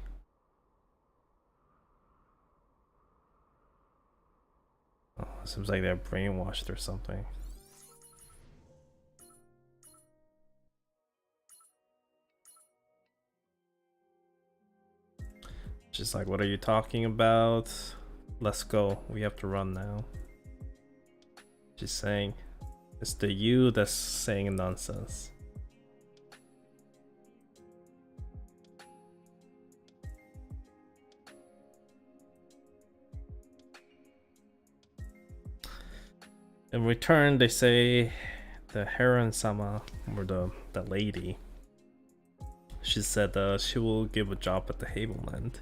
Oh, seems like they're brainwashed or something. Just like, what are you talking about? Let's go. We have to run now. Just saying, it's the you that's saying nonsense. In return, they say the Heron-sama, or the lady, she said she will give a job at the Havenland.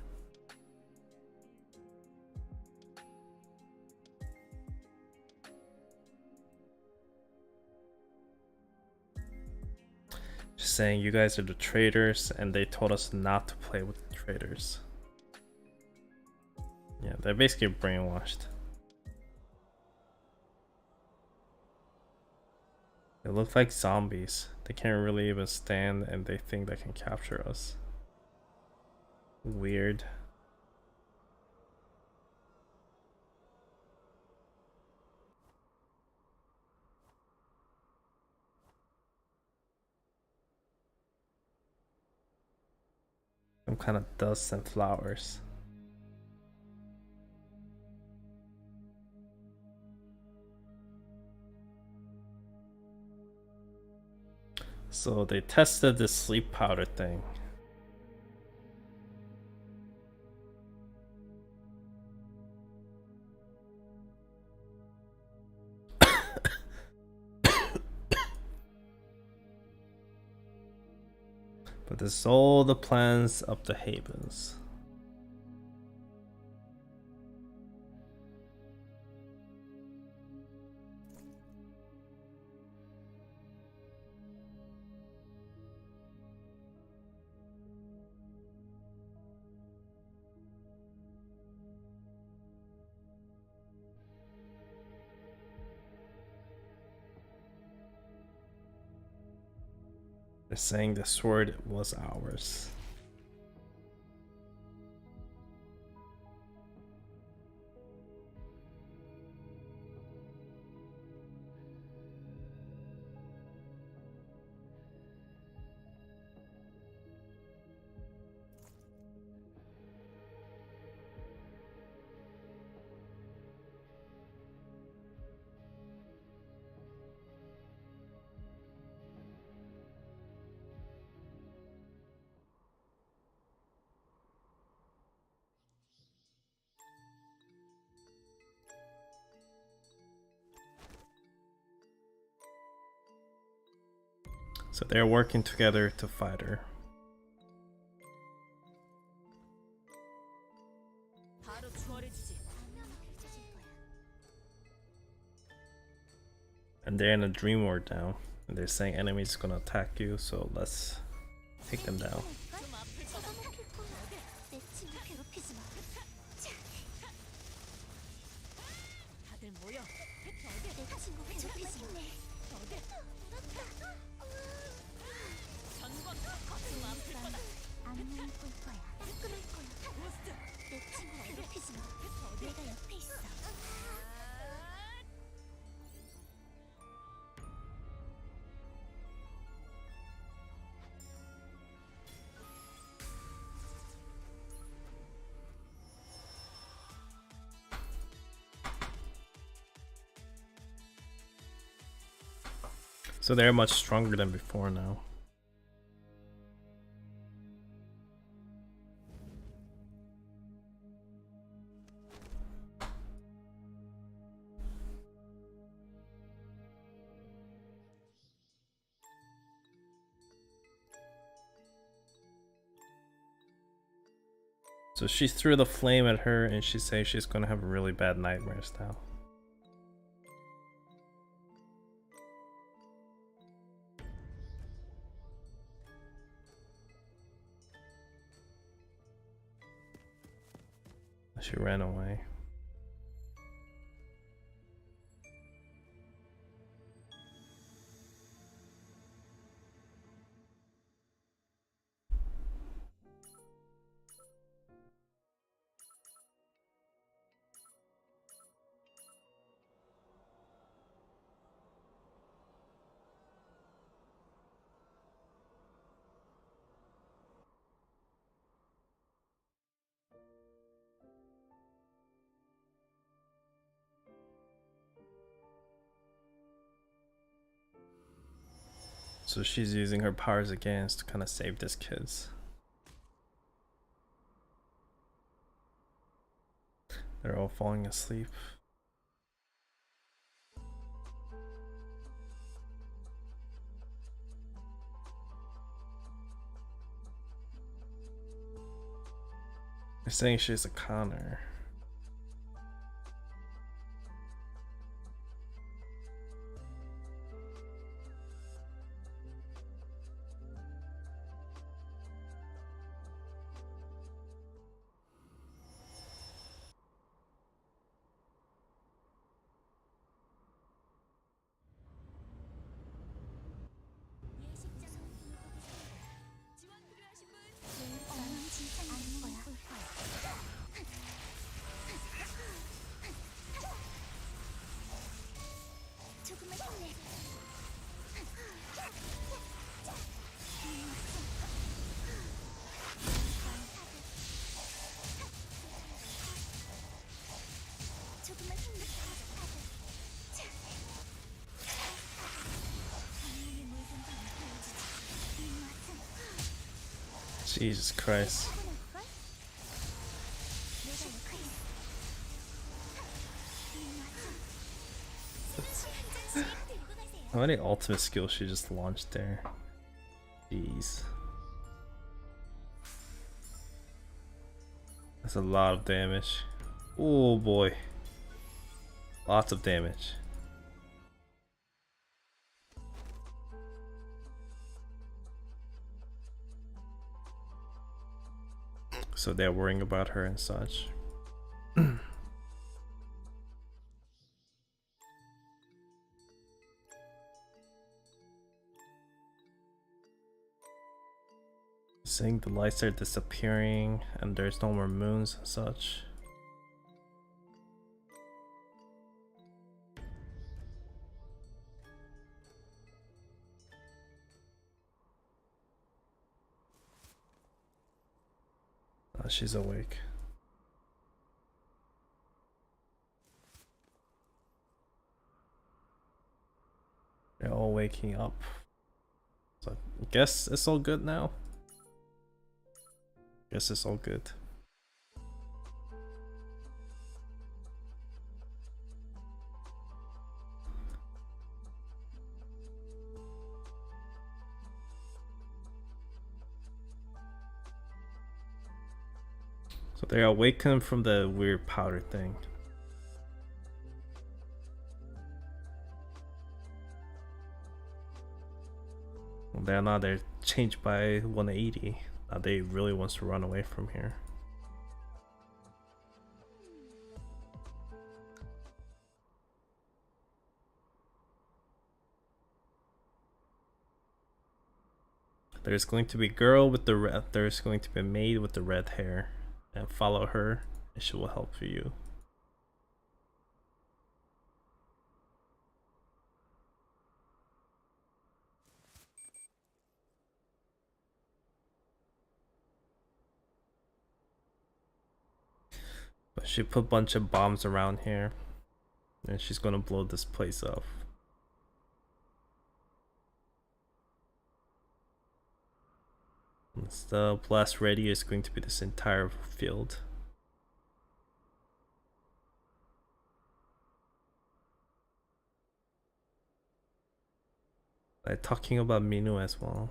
She's saying you guys are the traitors and they told us not to play with the traitors. Yeah, they're basically brainwashed. They look like zombies. They can't really even stand and they think they can capture us. Weird. Some kind of dust and flowers. So they tested the sleep powder thing. But this is all the plans of the Havens. They're saying the sword was ours. So they're working together to fight her. And they're in a dream world now. And they're saying enemies gonna attack you, so let's take them down. So they're much stronger than before now. So she threw the flame at her and she's saying she's gonna have really bad nightmares now. She ran away. So she's using her powers against to kind of save these kids. They're all falling asleep. They're saying she's a conner. 조금만 힘내. 조금만 힘내. Jesus Christ. How many ultimate skills she just launched there? Jeez. That's a lot of damage. Oh boy. Lots of damage. So they're worrying about her and such. Saying the lights are disappearing and there's no more moons and such. She's awake. They're all waking up. So I guess it's all good now. Guess it's all good. So they're awakened from the weird powder thing. They're changed by 180. Now they really wants to run away from here. There's going to be a girl with the red. There's going to be a maid with the red hair, and follow her, and she will help you. But she put a bunch of bombs around here, and she's gonna blow this place up. ones. The blast radius is going to be this entire field. Talking about Minu as well.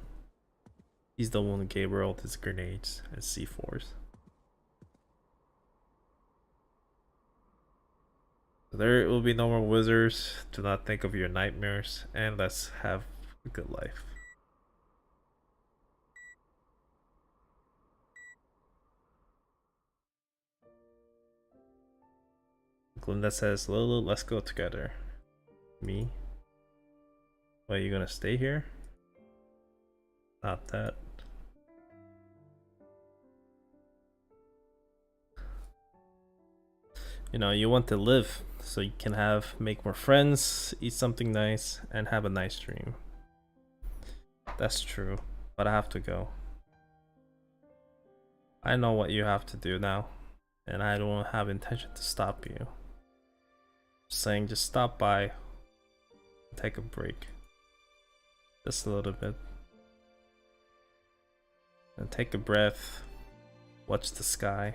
He's the one who gave her all his grenades and C4s. There will be no more wizards. Do not think of your nightmares, and let's have a good life. Glinda says, Lulu, let's go together. Me? Wait, you gonna stay here? Not that. You know, you want to live so you can make more friends, eat something nice, and have a nice dream. That's true, but I have to go. I know what you have to do now, and I don't have intention to stop you. Saying just stop by, take a break. Just a little bit. And take a breath, watch the sky.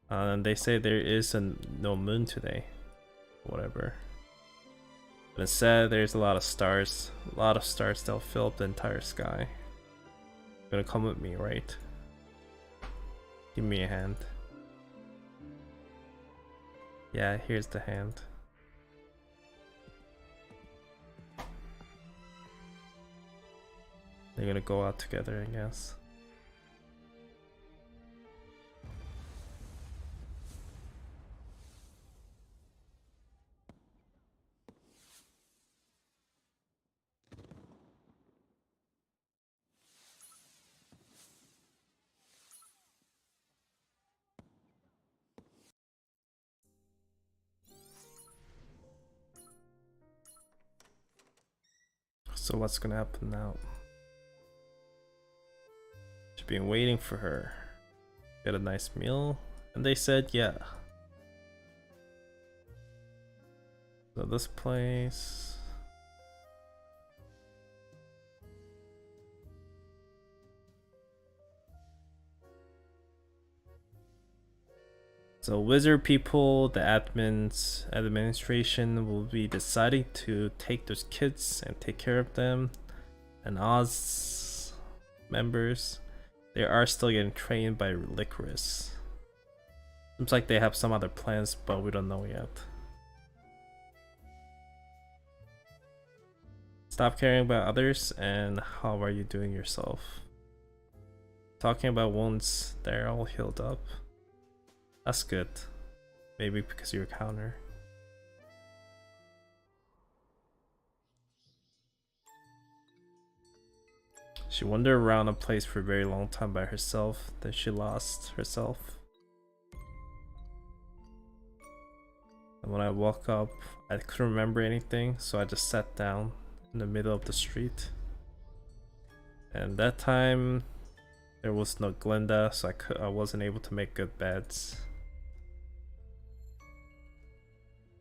And they say there is no moon today. Whatever. But instead, there's a lot of stars. A lot of stars that'll fill up the entire sky. You're gonna come with me, right? Give me a hand. Yeah, here's the hand. They're gonna go out together, I guess. So what's gonna happen now? She's been waiting for her. Get a nice meal, and they said yeah. So this place. So wizard people, the administration will be deciding to take those kids and take care of them. And Oz members, they are still getting trained by Licorice. Seems like they have some other plans, but we don't know yet. Stop caring about others, and how are you doing yourself? Talking about wounds, they're all healed up. That's good. Maybe because you're a counter. She wandered around a place for a very long time by herself, then she lost herself. And when I woke up, I couldn't remember anything, so I just sat down in the middle of the street. And that time, there was no Glinda, so I wasn't able to make good beds.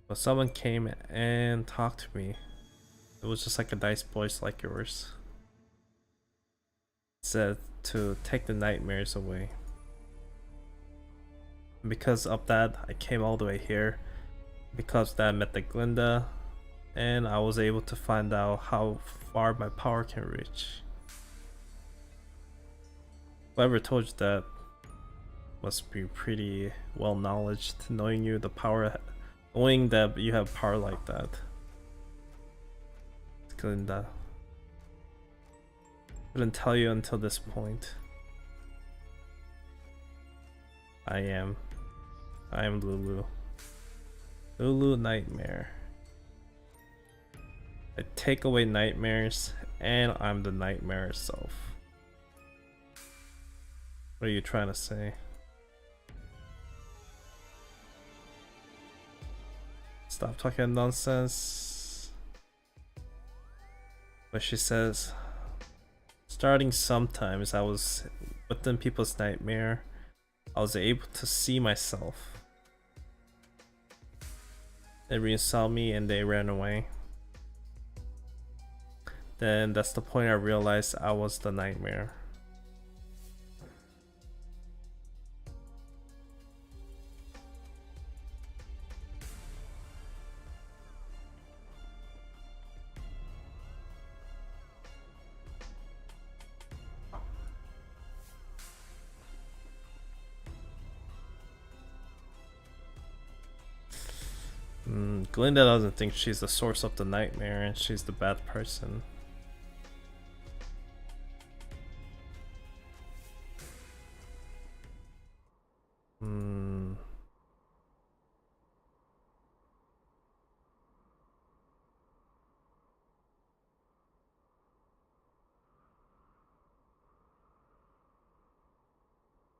But someone came and talked to me. It was just like a nice voice like yours. It said to take the nightmares away. And because of that, I came all the way here. Because of that, I met the Glinda, and I was able to find out how far my power can reach. Whoever told you that must be pretty well knowledged, knowing that you have power like that. Glinda. Couldn't tell you until this point. I am Lulu. Lulu Nightmare. I take away nightmares, and I'm the nightmare itself. What are you trying to say? Stop talking nonsense. But she says, starting sometimes I was within people's nightmare, I was able to see myself. Everyone saw me and they ran away. Then that's the point I realized I was the nightmare. Glinda doesn't think she's the source of the nightmare and she's the bad person.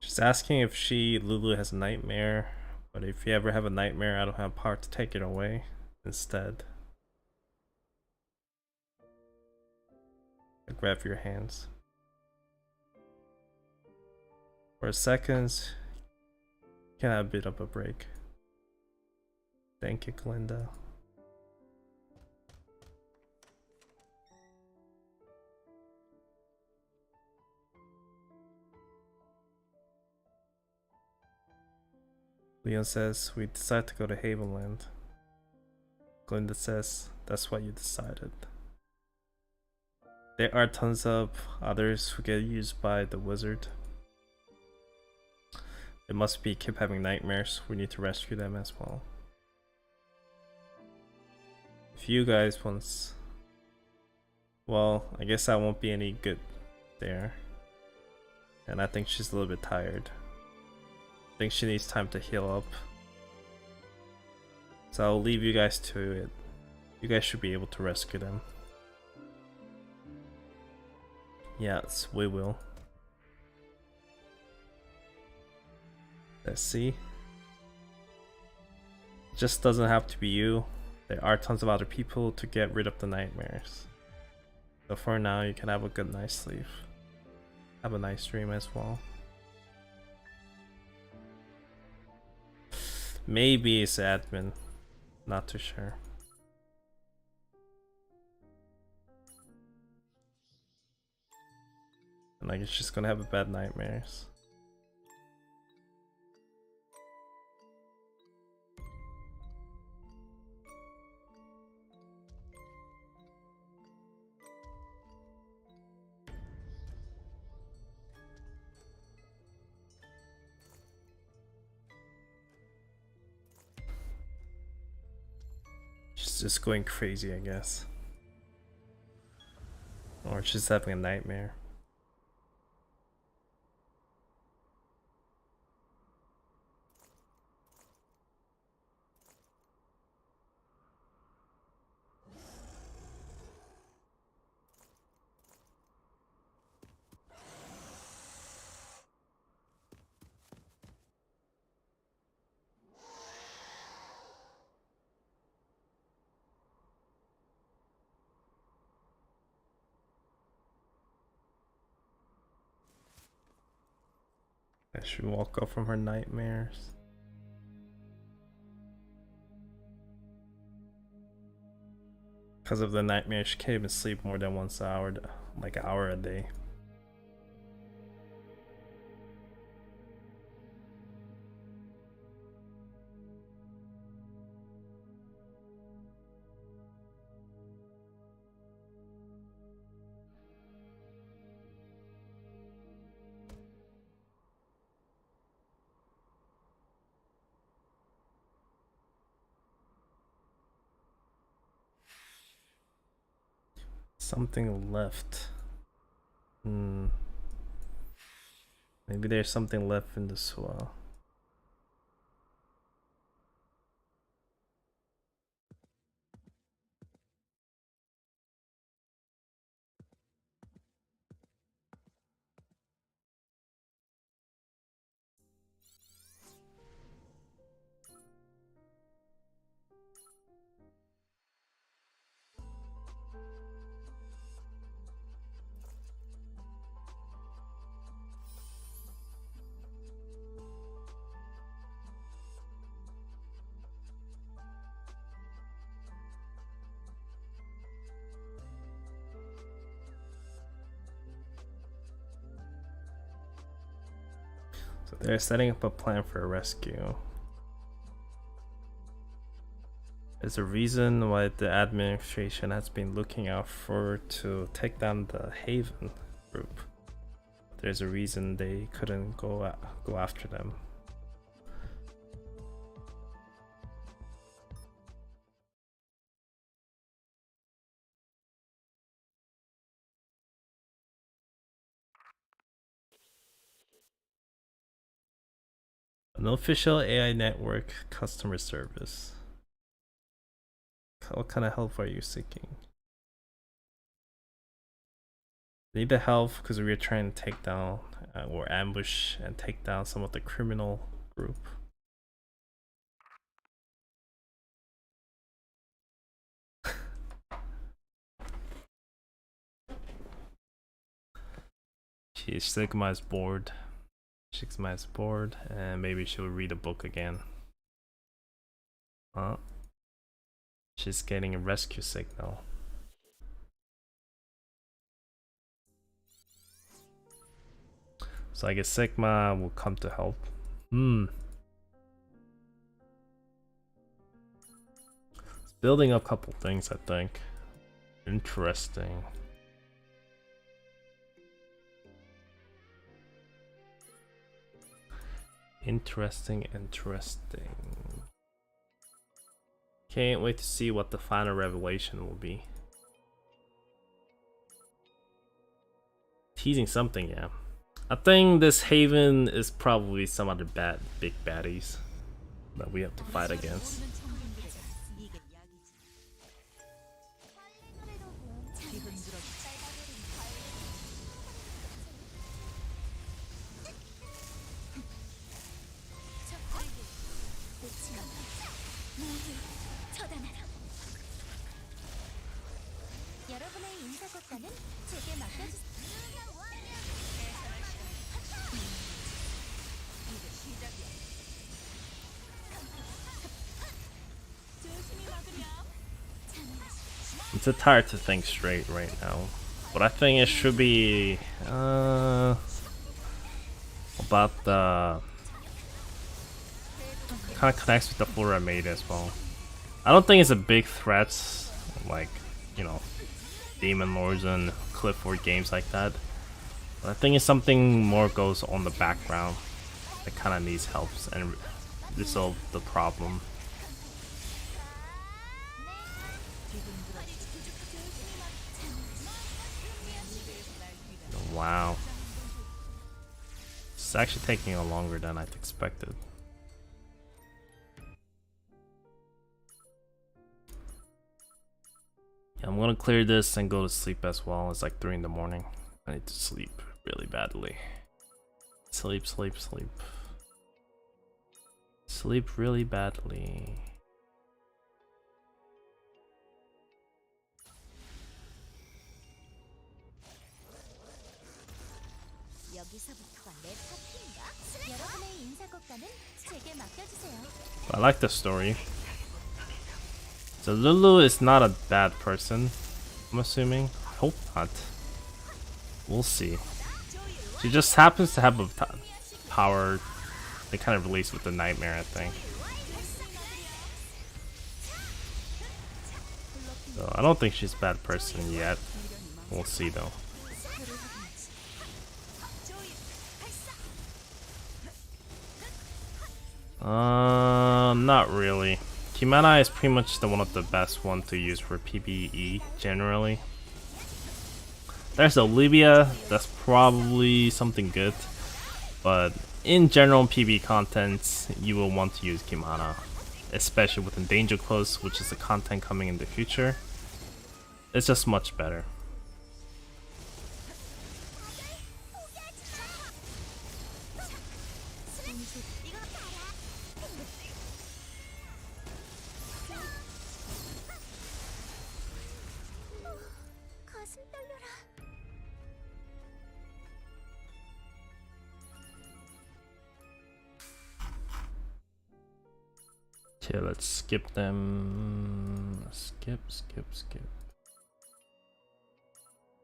She's asking if Lulu has a nightmare, but if you ever have a nightmare, I don't have power to take it away. Instead, I grab your hands. For seconds, you can have a bit of a break. Thank you, Glinda. Leon says, we decided to go to Havenland. Glinda says, that's what you decided. There are tons of others who get used by the wizard. They must keep having nightmares. We need to rescue them as well. If you guys want... Well, I guess I won't be any good there. And I think she's a little bit tired. I think she needs time to heal up. So I'll leave you guys to it. You guys should be able to rescue them. Yes, we will. Let's see. It just doesn't have to be you. There are tons of other people to get rid of the nightmares. So for now, you can have a good night's sleep. Have a nice dream as well. Maybe it's admin. Not too sure. And like, it's just gonna have a bad nightmares. She's just going crazy, I guess. Or she's having a nightmare. I should walk up from her nightmares. Because of the nightmare, she can't even sleep more than once an hour, like an hour a day. Something left. Maybe there's something left in the swell. So they're setting up a plan for a rescue. There's a reason why the administration has been looking out for to take down the Haven group. There's a reason they couldn't go after them. An official AI network customer service. What kind of help are you seeking? Need the help because we are trying to take down or ambush and take down some of the criminal group. Sigma is bored. Sigma is bored, and maybe she'll read a book again. Huh? She's getting a rescue signal. So I guess Sigma will come to help. It's building up a couple things, I think. Interesting. Interesting. Can't wait to see what the final revelation will be. Teasing something, yeah. I think this Haven is probably some other big baddies that we have to fight against. It's a tired to think straight right now, but I think it should be about the kind of connects with the Flora Maid as well. I don't think it's a big threat like, you know, Demon Lords and Clifford games like that, but I think it's something more goes on the background that kind of needs helps and resolve the problem. Wow. It's actually taking a longer than I'd expected. Yeah, I'm gonna clear this and go to sleep as well. It's like 3 in the morning. I need to sleep really badly. Sleep. Sleep really badly. I like the story. So Lulu is not a bad person, I'm assuming. Hope not. We'll see. She just happens to have a power they kind of released with the nightmare, I think. So I don't think she's a bad person yet. We'll see though. Not really. Kimana is pretty much the one of the best one to use for PvE generally. There's Olivia, that's probably something good, but in general PvE contents, you will want to use Kimana, especially with Endangered Clothes, which is the content coming in the future. It's just much better. Okay, let's skip them. Skip.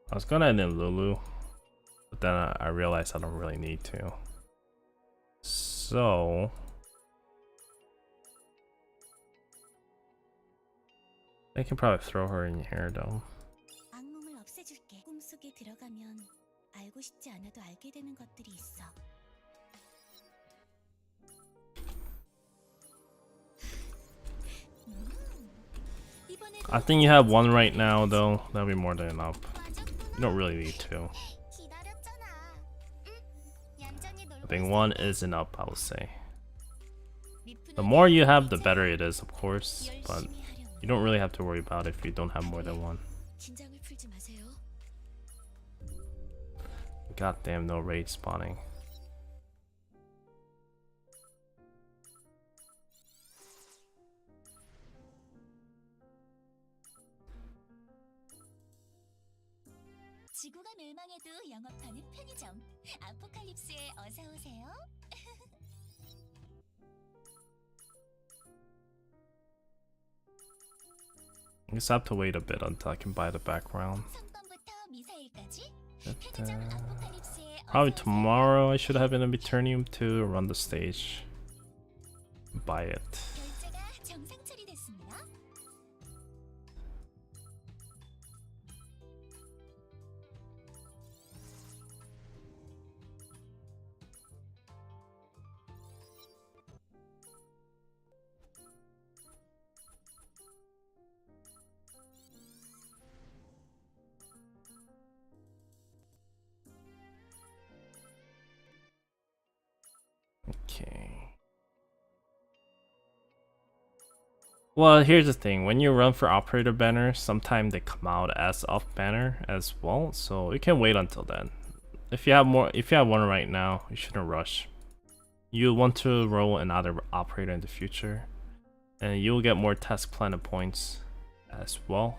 I was gonna end in Lulu, but then I realized I don't really need to. So I can probably throw her in here though. I think you have one right now though, that'll be more than enough. You don't really need two. I think one is enough, I would say. The more you have, the better it is, of course, but you don't really have to worry about it if you don't have more than one. 긴장을 풀지 마세요. Goddamn, no raid spawning. 지구가 멸망해도 영업하는 편의점. 아포칼립스에 어서 오세요. I guess I have to wait a bit until I can buy the background. 성범부터 미사일까지 But, 편의점 아포칼립스에 probably 어서 오세요. tomorrow I should have an Eternium to run the stage. Buy it. 결제가 정상 처리됐습니다. Okay. Well, here's the thing. When you run for operator banner, sometimes they come out as off banner as well, so you can wait until then. If you have one right now, you shouldn't rush. You want to roll another operator in the future, and you'll get more task planet points as well.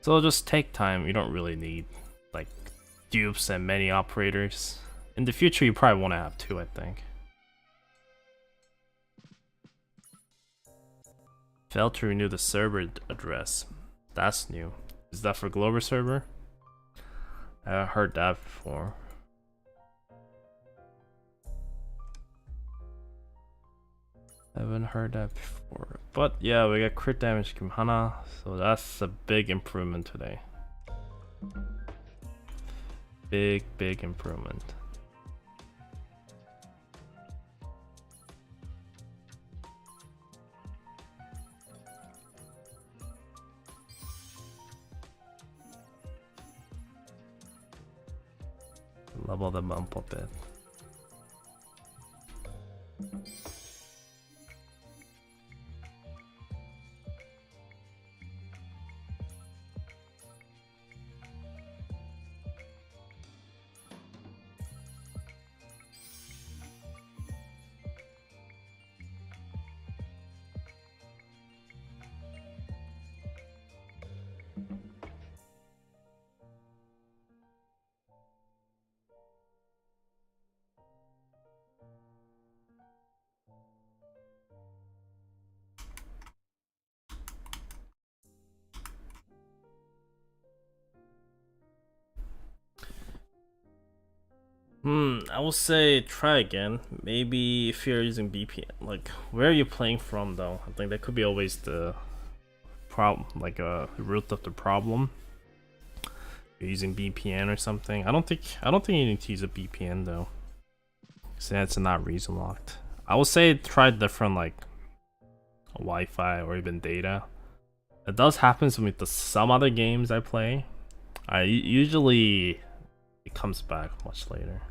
So just take time. You don't really need like dupes and many operators. In the future, you probably want to have two, I think. Failed to renew the server address. That's new. Is that for global server? I heard that before. I haven't heard that before. But yeah, we got crit damage Kim Hana, so that's a big improvement today. Big improvement. Level them up a bit. I will say try again. Maybe if you're using VPN, like where are you playing from though? I think that could be always the problem, like a root of the problem. You're using VPN or something. I don't think you need to use a VPN though, because that's not reason locked. I would say try different like Wi-Fi or even data. It does happen with some other games I play. Usually it comes back much later.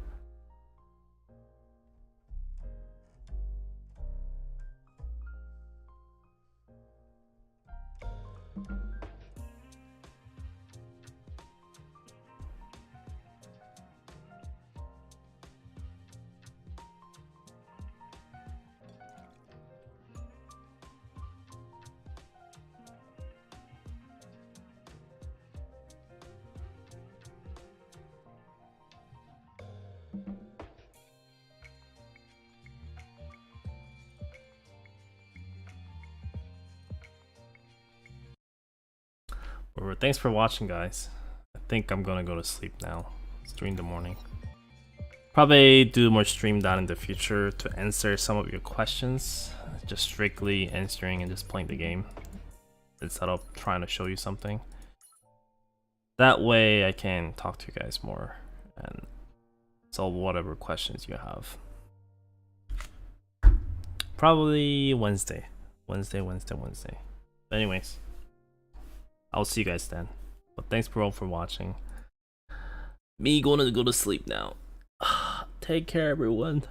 Well, thanks for watching, guys. I think I'm gonna go to sleep now. It's 3 in the morning. Probably do more stream down in the future to answer some of your questions. Just strictly answering and just playing the game instead of trying to show you something. That way I can talk to you guys more and solve whatever questions you have. Probably Wednesday. Wednesday. But anyways, I'll see you guys then. But thanks for all for watching. Me going to go to sleep now. Take care, everyone.